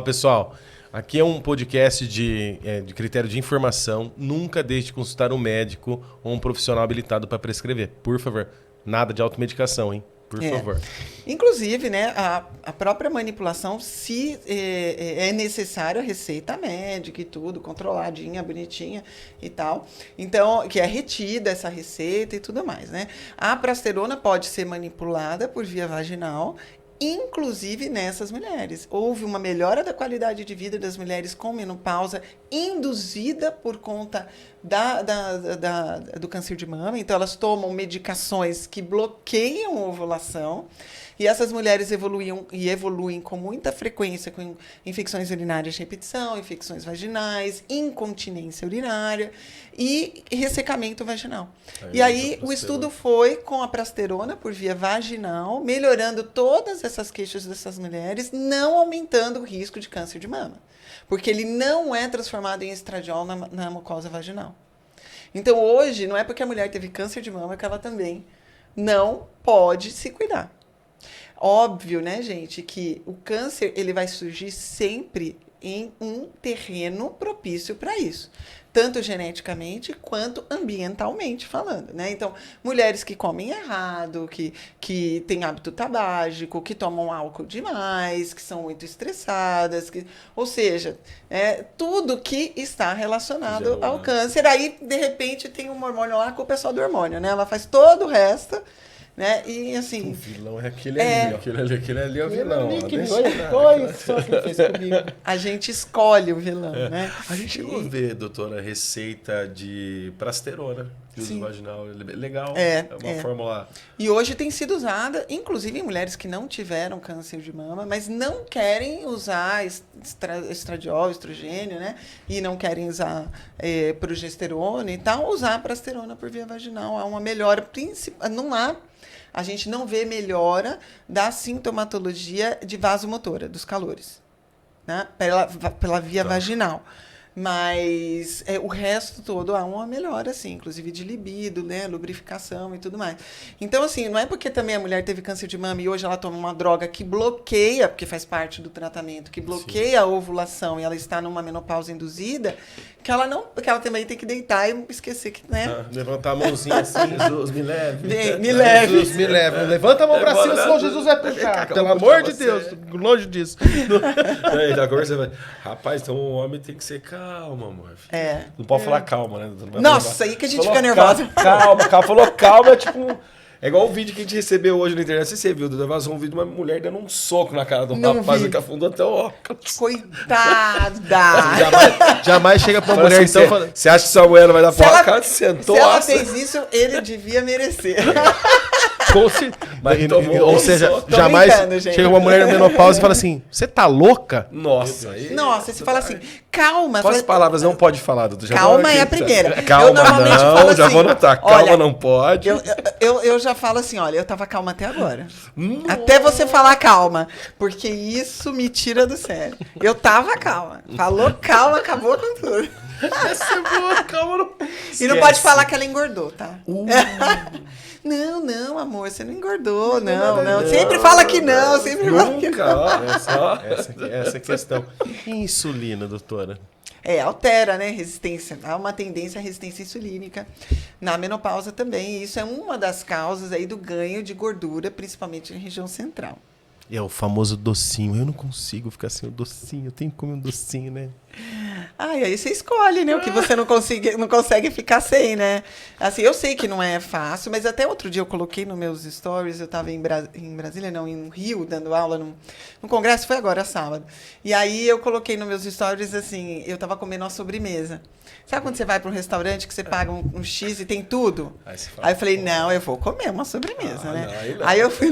Pessoal, aqui é um podcast de critério de informação. Nunca deixe de consultar um médico ou um profissional habilitado para prescrever. Por favor, nada de automedicação, hein? Por favor. Inclusive, né, a própria manipulação, se é necessário a receita médica e tudo, controladinha, bonitinha e tal. Então, que é retida essa receita e tudo mais, né? A prasterona pode ser manipulada por via vaginal, inclusive nessas mulheres. Houve uma melhora da qualidade de vida das mulheres com menopausa induzida por conta do câncer de mama. Então, elas tomam medicações que bloqueiam a ovulação. E essas mulheres evoluem com muita frequência com infecções urinárias de repetição, infecções vaginais, incontinência urinária e ressecamento vaginal. E aí o estudo foi com a prasterona por via vaginal, melhorando todas essas queixas dessas mulheres, não aumentando o risco de câncer de mama, porque ele não é transformado em estradiol na mucosa vaginal. Então hoje não é porque a mulher teve câncer de mama que ela também não pode se cuidar. Óbvio, né, gente, que o câncer ele vai surgir sempre em um terreno propício para isso, tanto geneticamente quanto ambientalmente falando, né? Então, mulheres que comem errado, que têm hábito tabágico, que tomam álcool demais, que são muito estressadas, ou seja, tudo que está relacionado ao câncer. Aí, de repente, tem um hormônio lá, a culpa é só do hormônio, né? Ela faz todo o resto. Né? E assim. O vilão é aquele ali. Aquele ali é o vilão. A gente escolhe o vilão, né? A gente chegou a ver, doutora, receita de prasterona de uso vaginal. Legal. É uma fórmula. E hoje tem sido usada, inclusive em mulheres que não tiveram câncer de mama, mas não querem usar estradiol, estrogênio, né? E não querem usar progesterona e tal, usar a prasterona por via vaginal. Há uma melhora principal. A gente não vê melhora da sintomatologia de vasomotora, dos calores. né? Pela via vaginal. Mas o resto todo há uma melhora, assim, inclusive de libido, né? Lubrificação e tudo mais. Então, assim, não é porque também a mulher teve câncer de mama e hoje ela toma uma droga que bloqueia, porque faz parte do tratamento, que bloqueia a ovulação e ela está numa menopausa induzida, que ela também tem que deitar e esquecer que, né? Levantar a mãozinha assim, Jesus, me leve. Me leve. Jesus, me leve. Levanta a mão pra cima, senão Jesus vai puxar. Pelo amor de Deus, longe disso. Aí, já conversa, rapaz, então o homem tem que ser calma, amor. Não pode falar calma, né? Nossa, aí que a gente falou fica nervosa. Calma, falou calma, é tipo... É igual o vídeo que a gente recebeu hoje na internet. Você viu, vazou um vídeo de uma mulher dando um soco na cara do rapaz que afundou até o óculos. Coitada! Jamais chega pra Fala mulher assim, então... Você acha que sua mulher não vai dar porra? Cara, sentou, se ela fez isso, ele devia merecer. Ou seja, jamais chega uma mulher na menopausa e fala assim, você tá louca? Nossa, aí... Nossa, você fala assim, calma. Quais palavras não pode falar, doutor? Calma é a primeira. Calma não, assim, já vou notar. Calma não pode. Eu já falo assim, olha, eu tava calma até agora. Até você falar calma. Porque isso me tira do sério. Eu tava calma. Falou calma, acabou com tudo. Essa é boa, calma não... E não pode falar que ela engordou, tá? Não, amor, você não engordou, não. Sempre fala que não, sempre fala que não. Essa é a questão. E insulina, doutora? Altera, né, resistência. Há uma tendência à resistência insulínica na menopausa também. E isso é uma das causas aí do ganho de gordura, principalmente na região central. É o famoso docinho. Eu não consigo ficar sem o docinho. Eu tenho que comer um docinho, né? Aí você escolhe, né? O que você não consegue ficar sem, né? Assim, eu sei que não é fácil, mas até outro dia eu coloquei nos meus stories, eu estava em Brasília, não, em Rio, dando aula num congresso, foi agora, sábado. E aí eu coloquei nos meus stories, assim, eu estava comendo uma sobremesa. Sabe quando você vai para um restaurante que você paga um X e tem tudo? Aí eu falei, não, eu vou comer uma sobremesa, né? Aí eu fui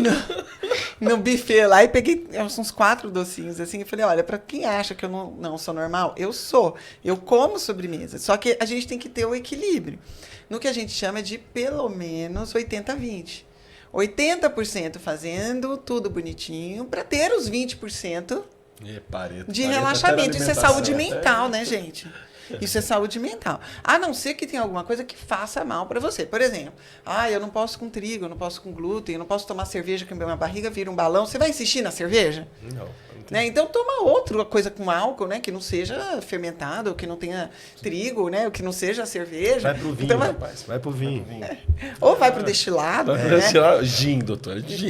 no buffet lá e peguei uns 4 docinhos, assim, e falei, olha, para quem acha que eu não sou normal, eu sou. Eu como sobremesa. Só que a gente tem que ter o equilíbrio. No que a gente chama de pelo menos 80-20. 80% fazendo tudo bonitinho para ter os 20% de relaxamento. Isso é saúde mental, né, gente? Isso é saúde mental. A não ser que tenha alguma coisa que faça mal para você. Por exemplo, eu não posso com trigo, eu não posso com glúten, eu não posso tomar cerveja que minha barriga vira um balão. Você vai insistir na cerveja? Não. Né? Então toma outra coisa com álcool, né? Que não seja fermentado, que não tenha trigo, né? O que não seja cerveja. Vai pro vinho, então, rapaz. Vai pro vinho. Ou vai pro destilado. Vai pro destilado. Gin, doutor. Gin.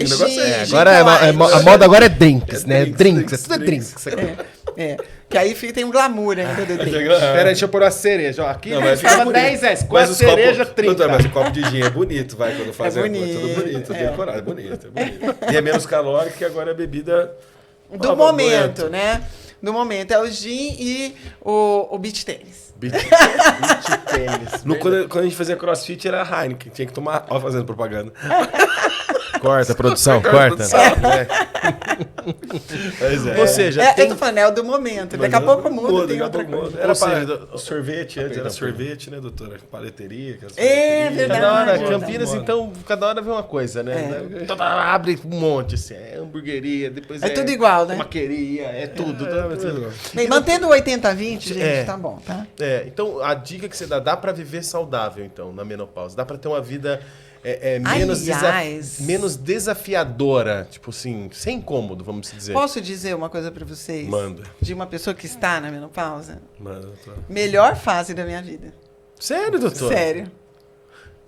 Agora a moda agora é drinks, né? Drinks. Tudo é drinks. Que aí tem um glamour ainda do drink. Peraí, deixa eu pôr a cereja. Ó, aqui ficava 10 reais. Com a cereja, 30. Doutor, mas o copo de gin é bonito, vai, quando faz bonito. É tudo bonito, decorado, é bonito. E é menos calórico que agora é bebida... Do momento, né? Do momento. É o gin e o beach tênis. Beach tênis. Quando a gente fazia crossfit era Heineken, tinha que tomar... Ó, fazendo propaganda. Corta, produção, corta. Ou seja, eu tô falando, é o do momento. Daqui a pouco muda, tem outra coisa. Era para sorvete antes, era sorvete, né, doutora? Paleteria. Verdade. Cada hora, Campinas, então, cada hora vê uma coisa, né? Abre um monte, assim, hamburgueria, depois tudo igual, né? Tabaqueria, é tudo. Bem, mantendo o 80-20, gente, tá bom, tá? Então, a dica que você dá pra viver saudável, então, na menopausa. Dá pra ter uma vida... menos desafiadora, tipo assim, sem incômodo, vamos dizer. Posso dizer uma coisa pra vocês? Manda. De uma pessoa que está na menopausa? Manda, doutor. Melhor fase da minha vida. Sério, doutor? Sério.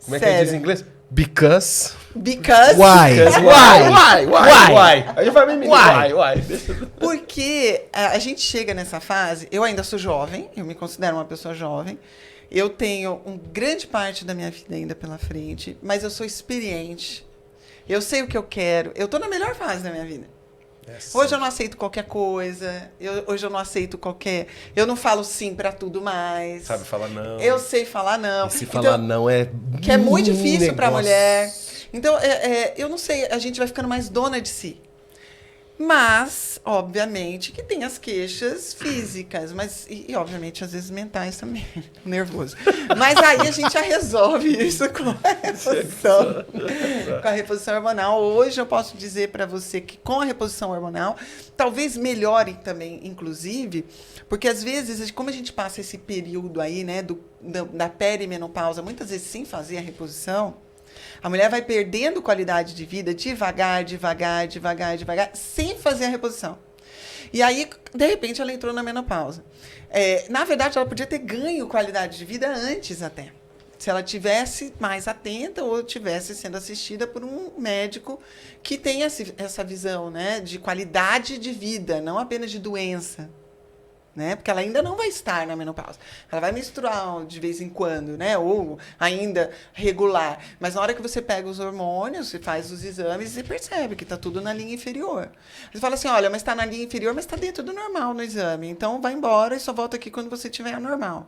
Como é que diz em inglês? Because. Why? A gente vai me why? Porque a gente chega nessa fase, eu ainda sou jovem, eu me considero uma pessoa jovem, eu tenho grande parte da minha vida ainda pela frente, mas eu sou experiente. Eu sei o que eu quero. Eu estou na melhor fase da minha vida. Hoje eu não aceito qualquer coisa. Hoje eu não aceito qualquer... Eu não falo sim para tudo mais. Sabe falar não. Eu sei falar não. E se falar não que é muito difícil para a mulher. Então, eu não sei, a gente vai ficando mais dona de si. Mas, obviamente, que tem as queixas físicas, mas e obviamente, às vezes, mentais também, nervoso. Mas aí a gente já resolve isso com a reposição. Com a reposição hormonal. Hoje eu posso dizer para você que com a reposição hormonal, talvez melhore também, inclusive, porque às vezes, como a gente passa esse período aí, né, da perimenopausa, muitas vezes sem fazer a reposição, a mulher vai perdendo qualidade de vida devagar, sem fazer a reposição. E aí, de repente, ela entrou na menopausa. Na verdade, ela podia ter ganho qualidade de vida antes até. Se ela tivesse mais atenta ou tivesse sendo assistida por um médico que tenha essa visão, né, de qualidade de vida, não apenas de doença. Né? Porque ela ainda não vai estar na menopausa. Ela vai menstruar de vez em quando, né? Ou ainda regular. Mas na hora que você pega os hormônios, você faz os exames e percebe que está tudo na linha inferior. Você fala assim, olha, mas está na linha inferior, mas está dentro do normal no exame. Então vai embora e só volta aqui quando você tiver normal.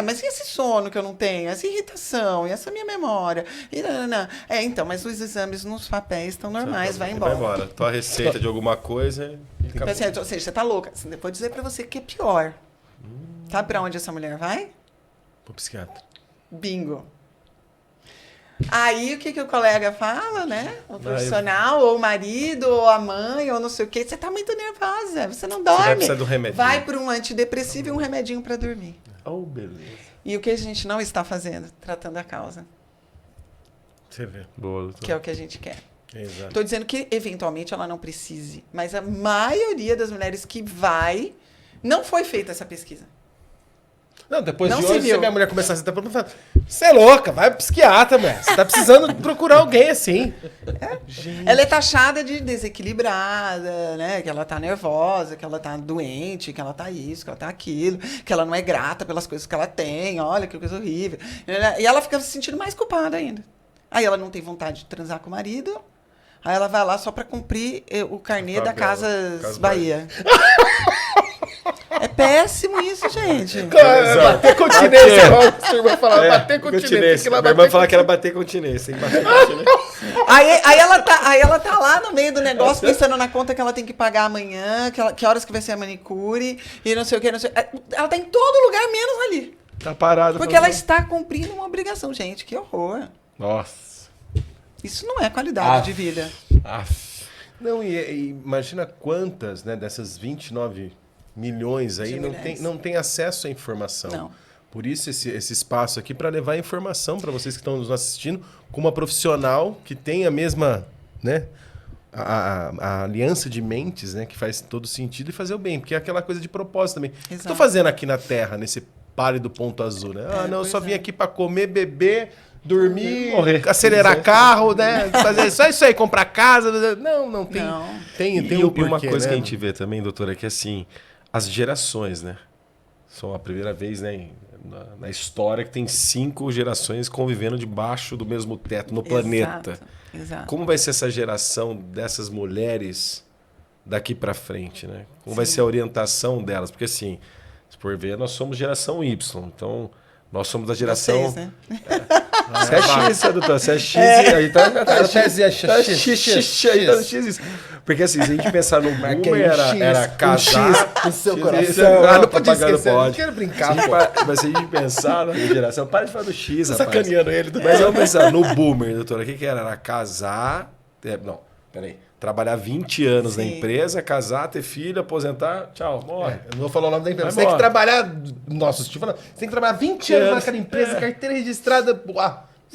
Mas e esse sono que eu não tenho? Essa irritação? E essa minha memória? Então, mas os exames nos papéis estão normais, vai embora. Vai embora. Tua receita de alguma coisa e acabou. Assim, ou seja, você tá louca. Vou dizer pra você que é pior. Sabe pra onde essa mulher vai? Pro psiquiatra. Bingo. Aí, o que o colega fala, né? O profissional, ou o marido, ou a mãe, ou não sei o quê. Você tá muito nervosa, você não dorme. Você vai precisar do remedinho. Vai para um antidepressivo e um remedinho pra dormir. Oh, beleza. E o que a gente não está fazendo? Tratando a causa. Você vê. Boa, doutor. Que é o que a gente quer. Exato. Estou dizendo que, eventualmente, ela não precise. Mas a maioria das mulheres que vai, não foi feita essa pesquisa. Não, depois Não de se hoje, se viu. a minha mulher começar a se falar, você é louca, vai pro psiquiatra, mulher. Você tá precisando procurar alguém assim. Ela é taxada de desequilibrada, né? Que ela tá nervosa, que ela tá doente, que ela tá isso, que ela tá aquilo, que ela não é grata pelas coisas que ela tem, olha que coisa horrível. E ela fica se sentindo mais culpada ainda. Aí ela não tem vontade de transar com o marido, aí ela vai lá só pra cumprir o carnê da Casas Bahia. É péssimo isso, gente. Bater continência. Sua irmã falava bater continência. Minha irmã falava que era bater continência. Hein? Bater continência. Aí ela tá lá no meio do negócio, pensando na conta que ela tem que pagar amanhã, que horas que vai ser a manicure, e não sei o que, não sei. Ela tá em todo lugar, menos ali. Tá parado. Porque ela está cumprindo uma obrigação. Gente, que horror. Nossa. Isso não é qualidade de vida. Não, e imagina quantas, né, dessas 29 milhões aí não tem acesso à informação. Não. Por isso esse espaço aqui para levar informação para vocês que estão nos assistindo com uma profissional que tem a mesma, né, a aliança de mentes, né, que faz todo sentido e fazer o bem, porque é aquela coisa de propósito também. O que eu tô fazendo aqui na Terra, nesse pálido ponto azul, né? Não, eu só vim aqui para comer, beber, dormir, morrer, acelerar carro, né? Fazer só isso aí, comprar casa. Não tem. Não. Tem E um uma porquê, coisa né? que a gente vê também, doutora, é que assim, as gerações, né? São a primeira vez, né, na história que tem 5 gerações convivendo debaixo do mesmo teto no planeta. Exato. Como vai ser essa geração dessas mulheres daqui para frente, né? Como vai ser a orientação delas? Porque assim, se por ver, nós somos geração Y, então nós somos da geração... Vocês, né? Você é X, doutor? Você é X, aí tá X. Porque assim, se a gente pensar no boomer, era casar... no seu X, coração. não Podia pagando esquecer, pode. não quero brincar, Mas se a gente pensar na geração... Para de falar do X, rapaz. sacaneando ele. Mas vamos pensar, no boomer, doutora, o que era? Era casar... Não, peraí. Trabalhar 20 anos na empresa, casar, ter filho, aposentar, tchau, morre. Eu não vou falar o nome da empresa. Vai Você tem que embora. trabalhar... Nossa, estou falando. Você tem que trabalhar 20 anos naquela empresa, carteira registrada...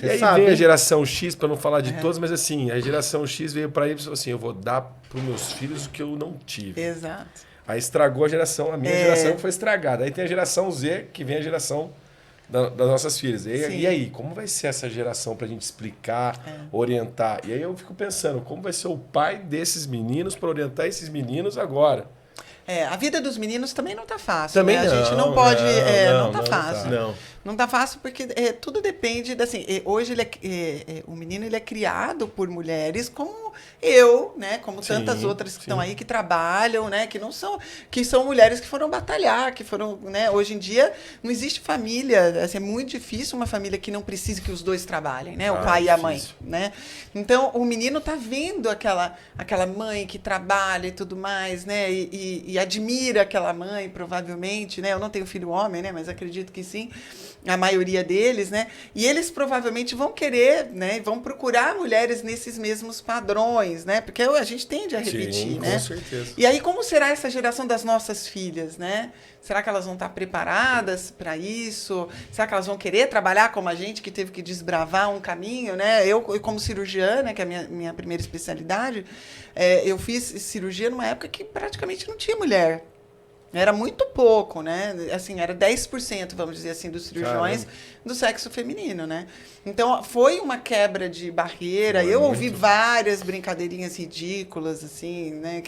E aí sabe, vem a hein? geração X, para não falar de todos, mas assim, a geração X veio para eles e falou assim, eu vou dar para os meus filhos o que eu não tive. Exato. Aí estragou a geração, a minha geração foi estragada. Aí tem a geração Z, que vem a geração das nossas filhas. E aí, como vai ser essa geração para a gente explicar, orientar? E aí eu fico pensando, como vai ser o pai desses meninos para orientar esses meninos agora? A vida dos meninos também não tá fácil. Também né? não. A gente não pode... não tá fácil. Não. Não tá fácil porque tudo depende, assim, hoje o menino ele é criado por mulheres como eu, né, como tantas outras que estão aí, que trabalham, né, que são mulheres que foram batalhar, que foram, né, hoje em dia não existe família, assim, é muito difícil uma família que não precise que os dois trabalhem, né, o pai e a mãe, né. Então, o menino tá vendo aquela mãe que trabalha e tudo mais, né, e admira aquela mãe, provavelmente, né, eu não tenho filho homem, né, mas acredito que sim, a maioria deles, né? E eles provavelmente vão querer, né? Vão procurar mulheres nesses mesmos padrões, né? Porque a gente tende a repetir, né? Com certeza. E aí, como será essa geração das nossas filhas, né? Será que elas vão estar preparadas para isso? Será que elas vão querer trabalhar como a gente, que teve que desbravar um caminho, né? Eu como cirurgiana, que é a minha primeira especialidade, eu fiz cirurgia numa época que praticamente não tinha mulher. Era muito pouco, né? Assim, era 10%, vamos dizer assim, dos cirurgiões do sexo feminino, né? Então, foi uma quebra de barreira. Eu ouvi várias brincadeirinhas ridículas, assim, né?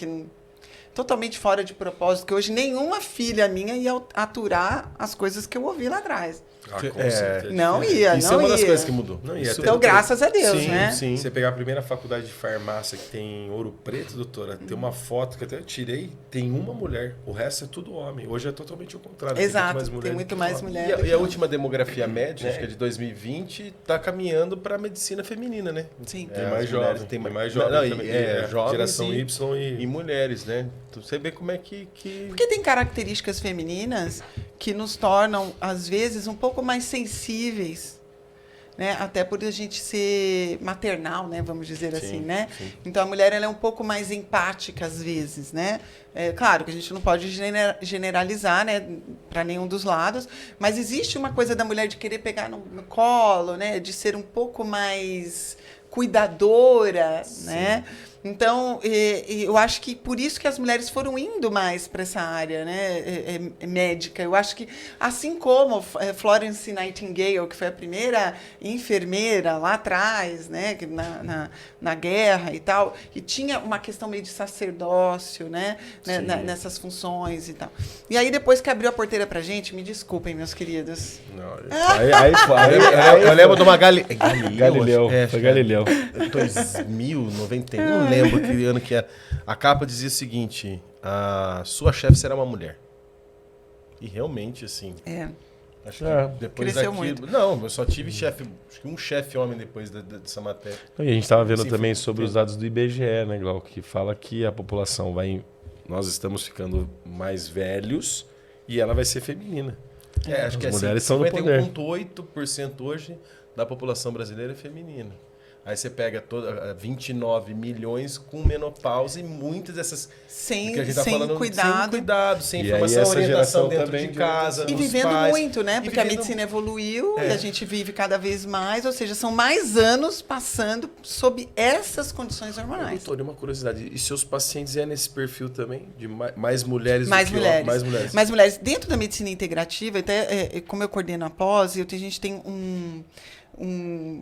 Totalmente fora de propósito, que hoje nenhuma filha minha ia aturar as coisas que eu ouvi lá atrás. Com certeza. Não ia, Isso não é uma das ia. coisas que mudou. Não ia. Então, graças a Deus, sim, né? Sim. Você pegar a primeira faculdade de farmácia que tem Ouro Preto, doutora, tem uma foto que até eu tirei, tem uma mulher, o resto é tudo homem. Hoje é totalmente o contrário. Exato, tem muito mais mulher. E a última demografia média, acho que é de 2020, está caminhando para a medicina feminina, né? Sim. Tem mais jovem. Tem mais jovem também. jovens Geração Y e mulheres, né? Então, você vê como é que... Porque tem características femininas que nos tornam, às vezes, um pouco mais sensíveis, né? Até por a gente ser maternal, né? Vamos dizer assim, né? Sim. Então, a mulher ela é um pouco mais empática, às vezes, né? Claro que a gente não pode generalizar, né? Para nenhum dos lados, mas existe uma coisa da mulher de querer pegar no colo, né? De ser um pouco mais cuidadora, né? Então, eu acho que por isso que as mulheres foram indo mais para essa área, né, médica. Eu acho que, assim como Florence Nightingale, que foi a primeira enfermeira lá atrás, né, na guerra e tal, e tinha uma questão meio de sacerdócio, né, nessas funções e tal. E aí, depois que abriu a porteira para a gente, me desculpem, meus queridos. Não, Eu lembro de uma Galileu. Foi Galileu. 2091, não lembro que ano que era. A capa dizia o seguinte: a sua chefe será uma mulher. E realmente, assim. Acho que depois cresceu daquilo. muito. Não, eu só tive chefe, acho que um chefe homem depois dessa matéria. E a gente estava vendo Sim, também foi- sobre os dados do IBGE, né, Glauco, que fala que a população vai. Nós estamos ficando mais velhos e ela vai ser feminina. Acho que As mulheres são no poder. 51,8% hoje da população brasileira é feminina. Aí você pega 29 milhões com menopausa e muitas dessas Sem que a gente tá falando cuidado. sem cuidado, sem E informação, aí essa orientação geração dentro também de de casa, E dos vivendo pais. muito, né? E Porque a vivendo- medicina evoluiu e a gente vive cada vez mais, ou seja, são mais anos passando sob essas condições hormonais. Doutor, e uma curiosidade, e seus pacientes é nesse perfil também? De mais mulheres Mais do que mulheres. Mais mulheres. Mais mulheres. Dentro da medicina integrativa, até como eu coordeno a pós, a gente tem um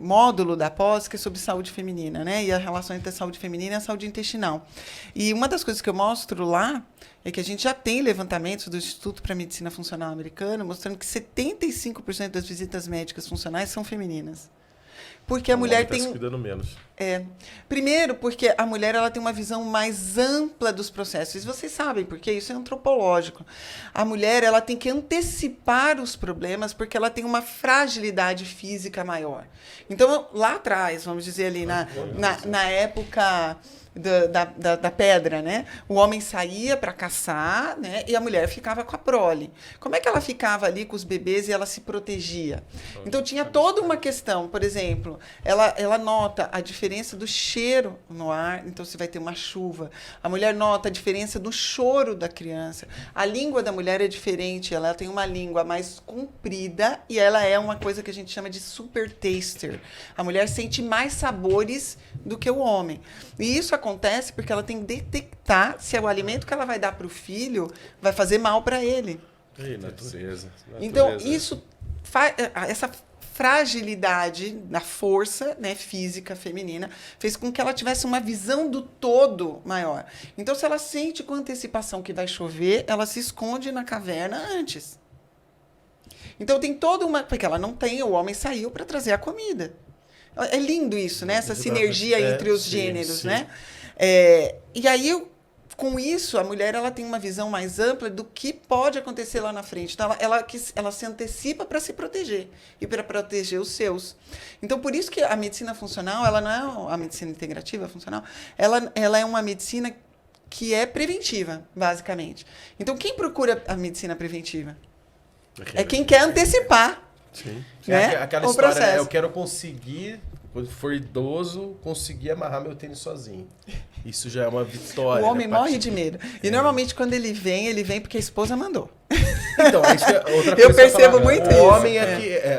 módulo da pós que é sobre saúde feminina, né? E a relação entre a saúde feminina e a saúde intestinal. E uma das coisas que eu mostro lá é que a gente já tem levantamentos do Instituto para a Medicina Funcional Americano mostrando que 75% das visitas médicas funcionais são femininas. Porque a mulher Tá se tem cuidando menos. Primeiro, porque a mulher ela tem uma visão mais ampla dos processos. E vocês sabem, porque isso é antropológico. A mulher ela tem que antecipar os problemas porque ela tem uma fragilidade física maior. Então, lá atrás, vamos dizer ali, na época da pedra, né? O homem saía para caçar, né? E a mulher ficava com a prole. Como é que ela ficava ali com os bebês e ela se protegia? Então tinha toda uma questão, por exemplo, ela nota a diferença do cheiro no ar, então você vai ter uma chuva. A mulher nota a diferença do choro da criança. A língua da mulher é diferente, ela tem uma língua mais comprida e ela é uma coisa que a gente chama de super taster. A mulher sente mais sabores do que o homem. E isso acontece porque ela tem que detectar se o alimento que ela vai dar para o filho vai fazer mal para ele. Natureza. Então, isso essa fragilidade da força, né, física feminina fez com que ela tivesse uma visão do todo maior. Então, se ela sente com antecipação que vai chover, ela se esconde na caverna antes. Então tem toda uma... Porque ela não tem, o homem saiu para trazer a comida. É lindo isso, né? Essa sinergia entre os gêneros, né? E aí, com isso, a mulher ela tem uma visão mais ampla do que pode acontecer lá na frente. Então, ela se antecipa para se proteger e para proteger os seus. Então, por isso que a medicina funcional, ela não é a medicina integrativa funcional, ela é uma medicina que é preventiva, basicamente. Então, quem procura a medicina preventiva? É quem quer antecipar. Sim. Né? Aquela o história, processo. eu quero conseguir, quando for idoso, conseguir amarrar meu tênis sozinho. Isso já é uma vitória. O homem né, morre de medo. E normalmente quando ele vem porque a esposa mandou. Então, isso é outra coisa. Eu percebo muito o isso. O homem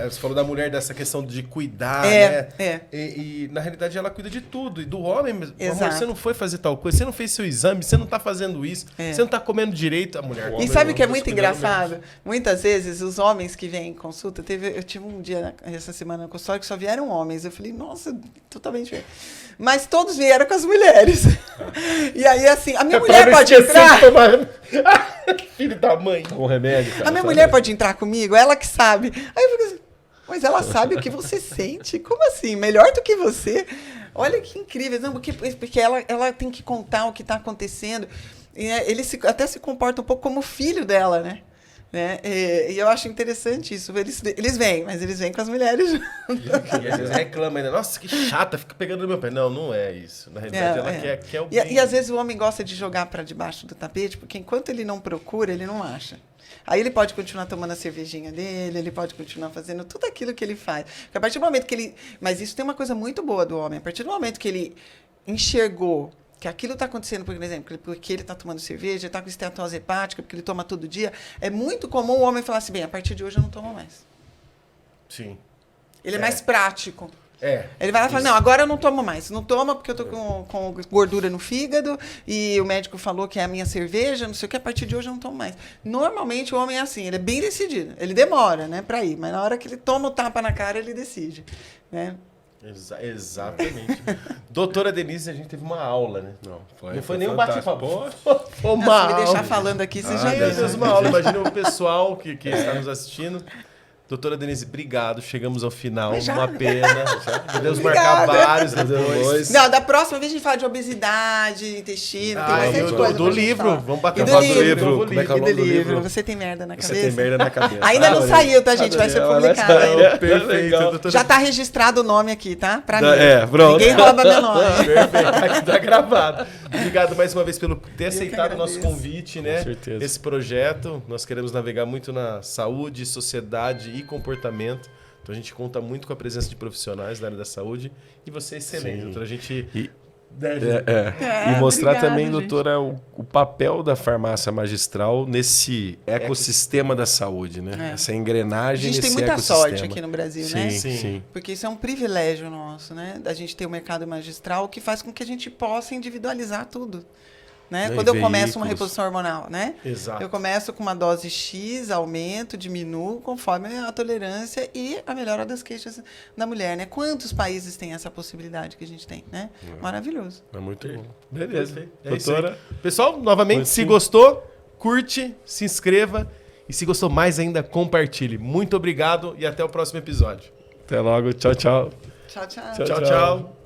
você falou da mulher dessa questão de cuidar, né? E na realidade ela cuida de tudo. E do homem, amor, você não foi fazer tal coisa, você não fez seu exame, você não tá fazendo isso, você não tá comendo direito a mulher. E sabe o que é muito engraçado? Muitas vezes os homens que vêm em consulta, eu tive um dia essa semana no consultório que só vieram homens. Eu falei, nossa, totalmente diferente. Mas todos vieram com as mulheres. E aí, assim, a minha mulher pode entrar. Filho da mãe. Com remédio, cara. A minha mulher pode entrar comigo, ela que sabe. Aí eu fico assim, mas ela sabe o que você sente? Como assim? Melhor do que você? Olha que incrível. Não, porque ela tem que contar o que está acontecendo. E, ele até se comporta um pouco como filho dela, né? E eu acho interessante isso. Eles vêm, mas eles vêm com as mulheres. E às vezes reclama ainda. Nossa, que chata, fica pegando no meu pé. Não, não é isso. Na realidade, ela quer o bem. E às vezes o homem gosta de jogar para debaixo do tapete, porque enquanto ele não procura, ele não acha. Aí ele pode continuar tomando a cervejinha dele, ele pode continuar fazendo tudo aquilo que ele faz. Porque a partir do momento que ele... Mas isso tem uma coisa muito boa do homem. A partir do momento que ele enxergou que aquilo está acontecendo, por exemplo, porque ele está tomando cerveja, ele está com esteatose hepática, porque ele toma todo dia, é muito comum o homem falar assim, bem, a partir de hoje eu não tomo mais. Sim. Ele é mais prático. Ele vai lá e fala, Isso. não, agora eu não tomo mais. Não toma porque eu tô com gordura no fígado e o médico falou que é a minha cerveja, não sei o que, a partir de hoje eu não tomo mais. Normalmente o homem é assim, ele é bem decidido. Ele demora, né, para ir, mas na hora que ele toma o tapa na cara, ele decide, né? Exatamente. Doutora Denise, a gente teve uma aula, né? Não foi nem um fantástico. bate-papo. Foi uma Se me aula. deixar falando aqui, você já Meu viu. Deus, uma aula. Imagina o pessoal que está nos assistindo. Doutora Denise, obrigado. Chegamos ao final. Já? Uma pena. Podemos marcar vários depois. Não, da próxima vez a gente fala de obesidade, intestino, tem bastante coisa do pra gente livro. falar. Vamos bater E um do papo livro. do Como é que é o E nome do do livro. livro? Você tem merda na cabeça? Você tem merda na cabeça. Ainda não saiu, tá, gente? Vai ser publicado ainda. Perfeito. Doutora Já tá registrado o nome aqui, tá? Pra mim. Pronto. Ninguém rouba meu nome. Perfeito, aqui tá gravado. Obrigado mais uma vez por ter aceitado o nosso agradeço. convite, né? Com certeza. Esse projeto. Nós queremos navegar muito na saúde, sociedade e comportamento. Então a gente conta muito com a presença de profissionais da área da saúde. E você é excelente, doutora. A gente E mostrar obrigada, também, gente. doutora, o papel da farmácia magistral nesse ecossistema da saúde, né? Essa A engrenagem gente tem nesse muita ecossistema. sorte aqui no Brasil, Sim, né? sim. Porque isso é um privilégio nosso, né? Da gente ter um mercado magistral que faz com que a gente possa individualizar tudo. Né? Né, Quando eu começo veículos. uma reposição hormonal, né? Exato. Eu começo com uma dose X, aumento, diminuo, conforme a tolerância e a melhora das queixas da mulher, né? Quantos países têm essa possibilidade que a gente tem, né? Maravilhoso. É muito bom. Beleza. É isso aí. Doutora, Pessoal, novamente, se gostou, curte, se inscreva. E se gostou mais ainda, compartilhe. Muito obrigado e até o próximo episódio. até logo. Tchau, tchau. Tchau, tchau. Tchau, Tchau, tchau.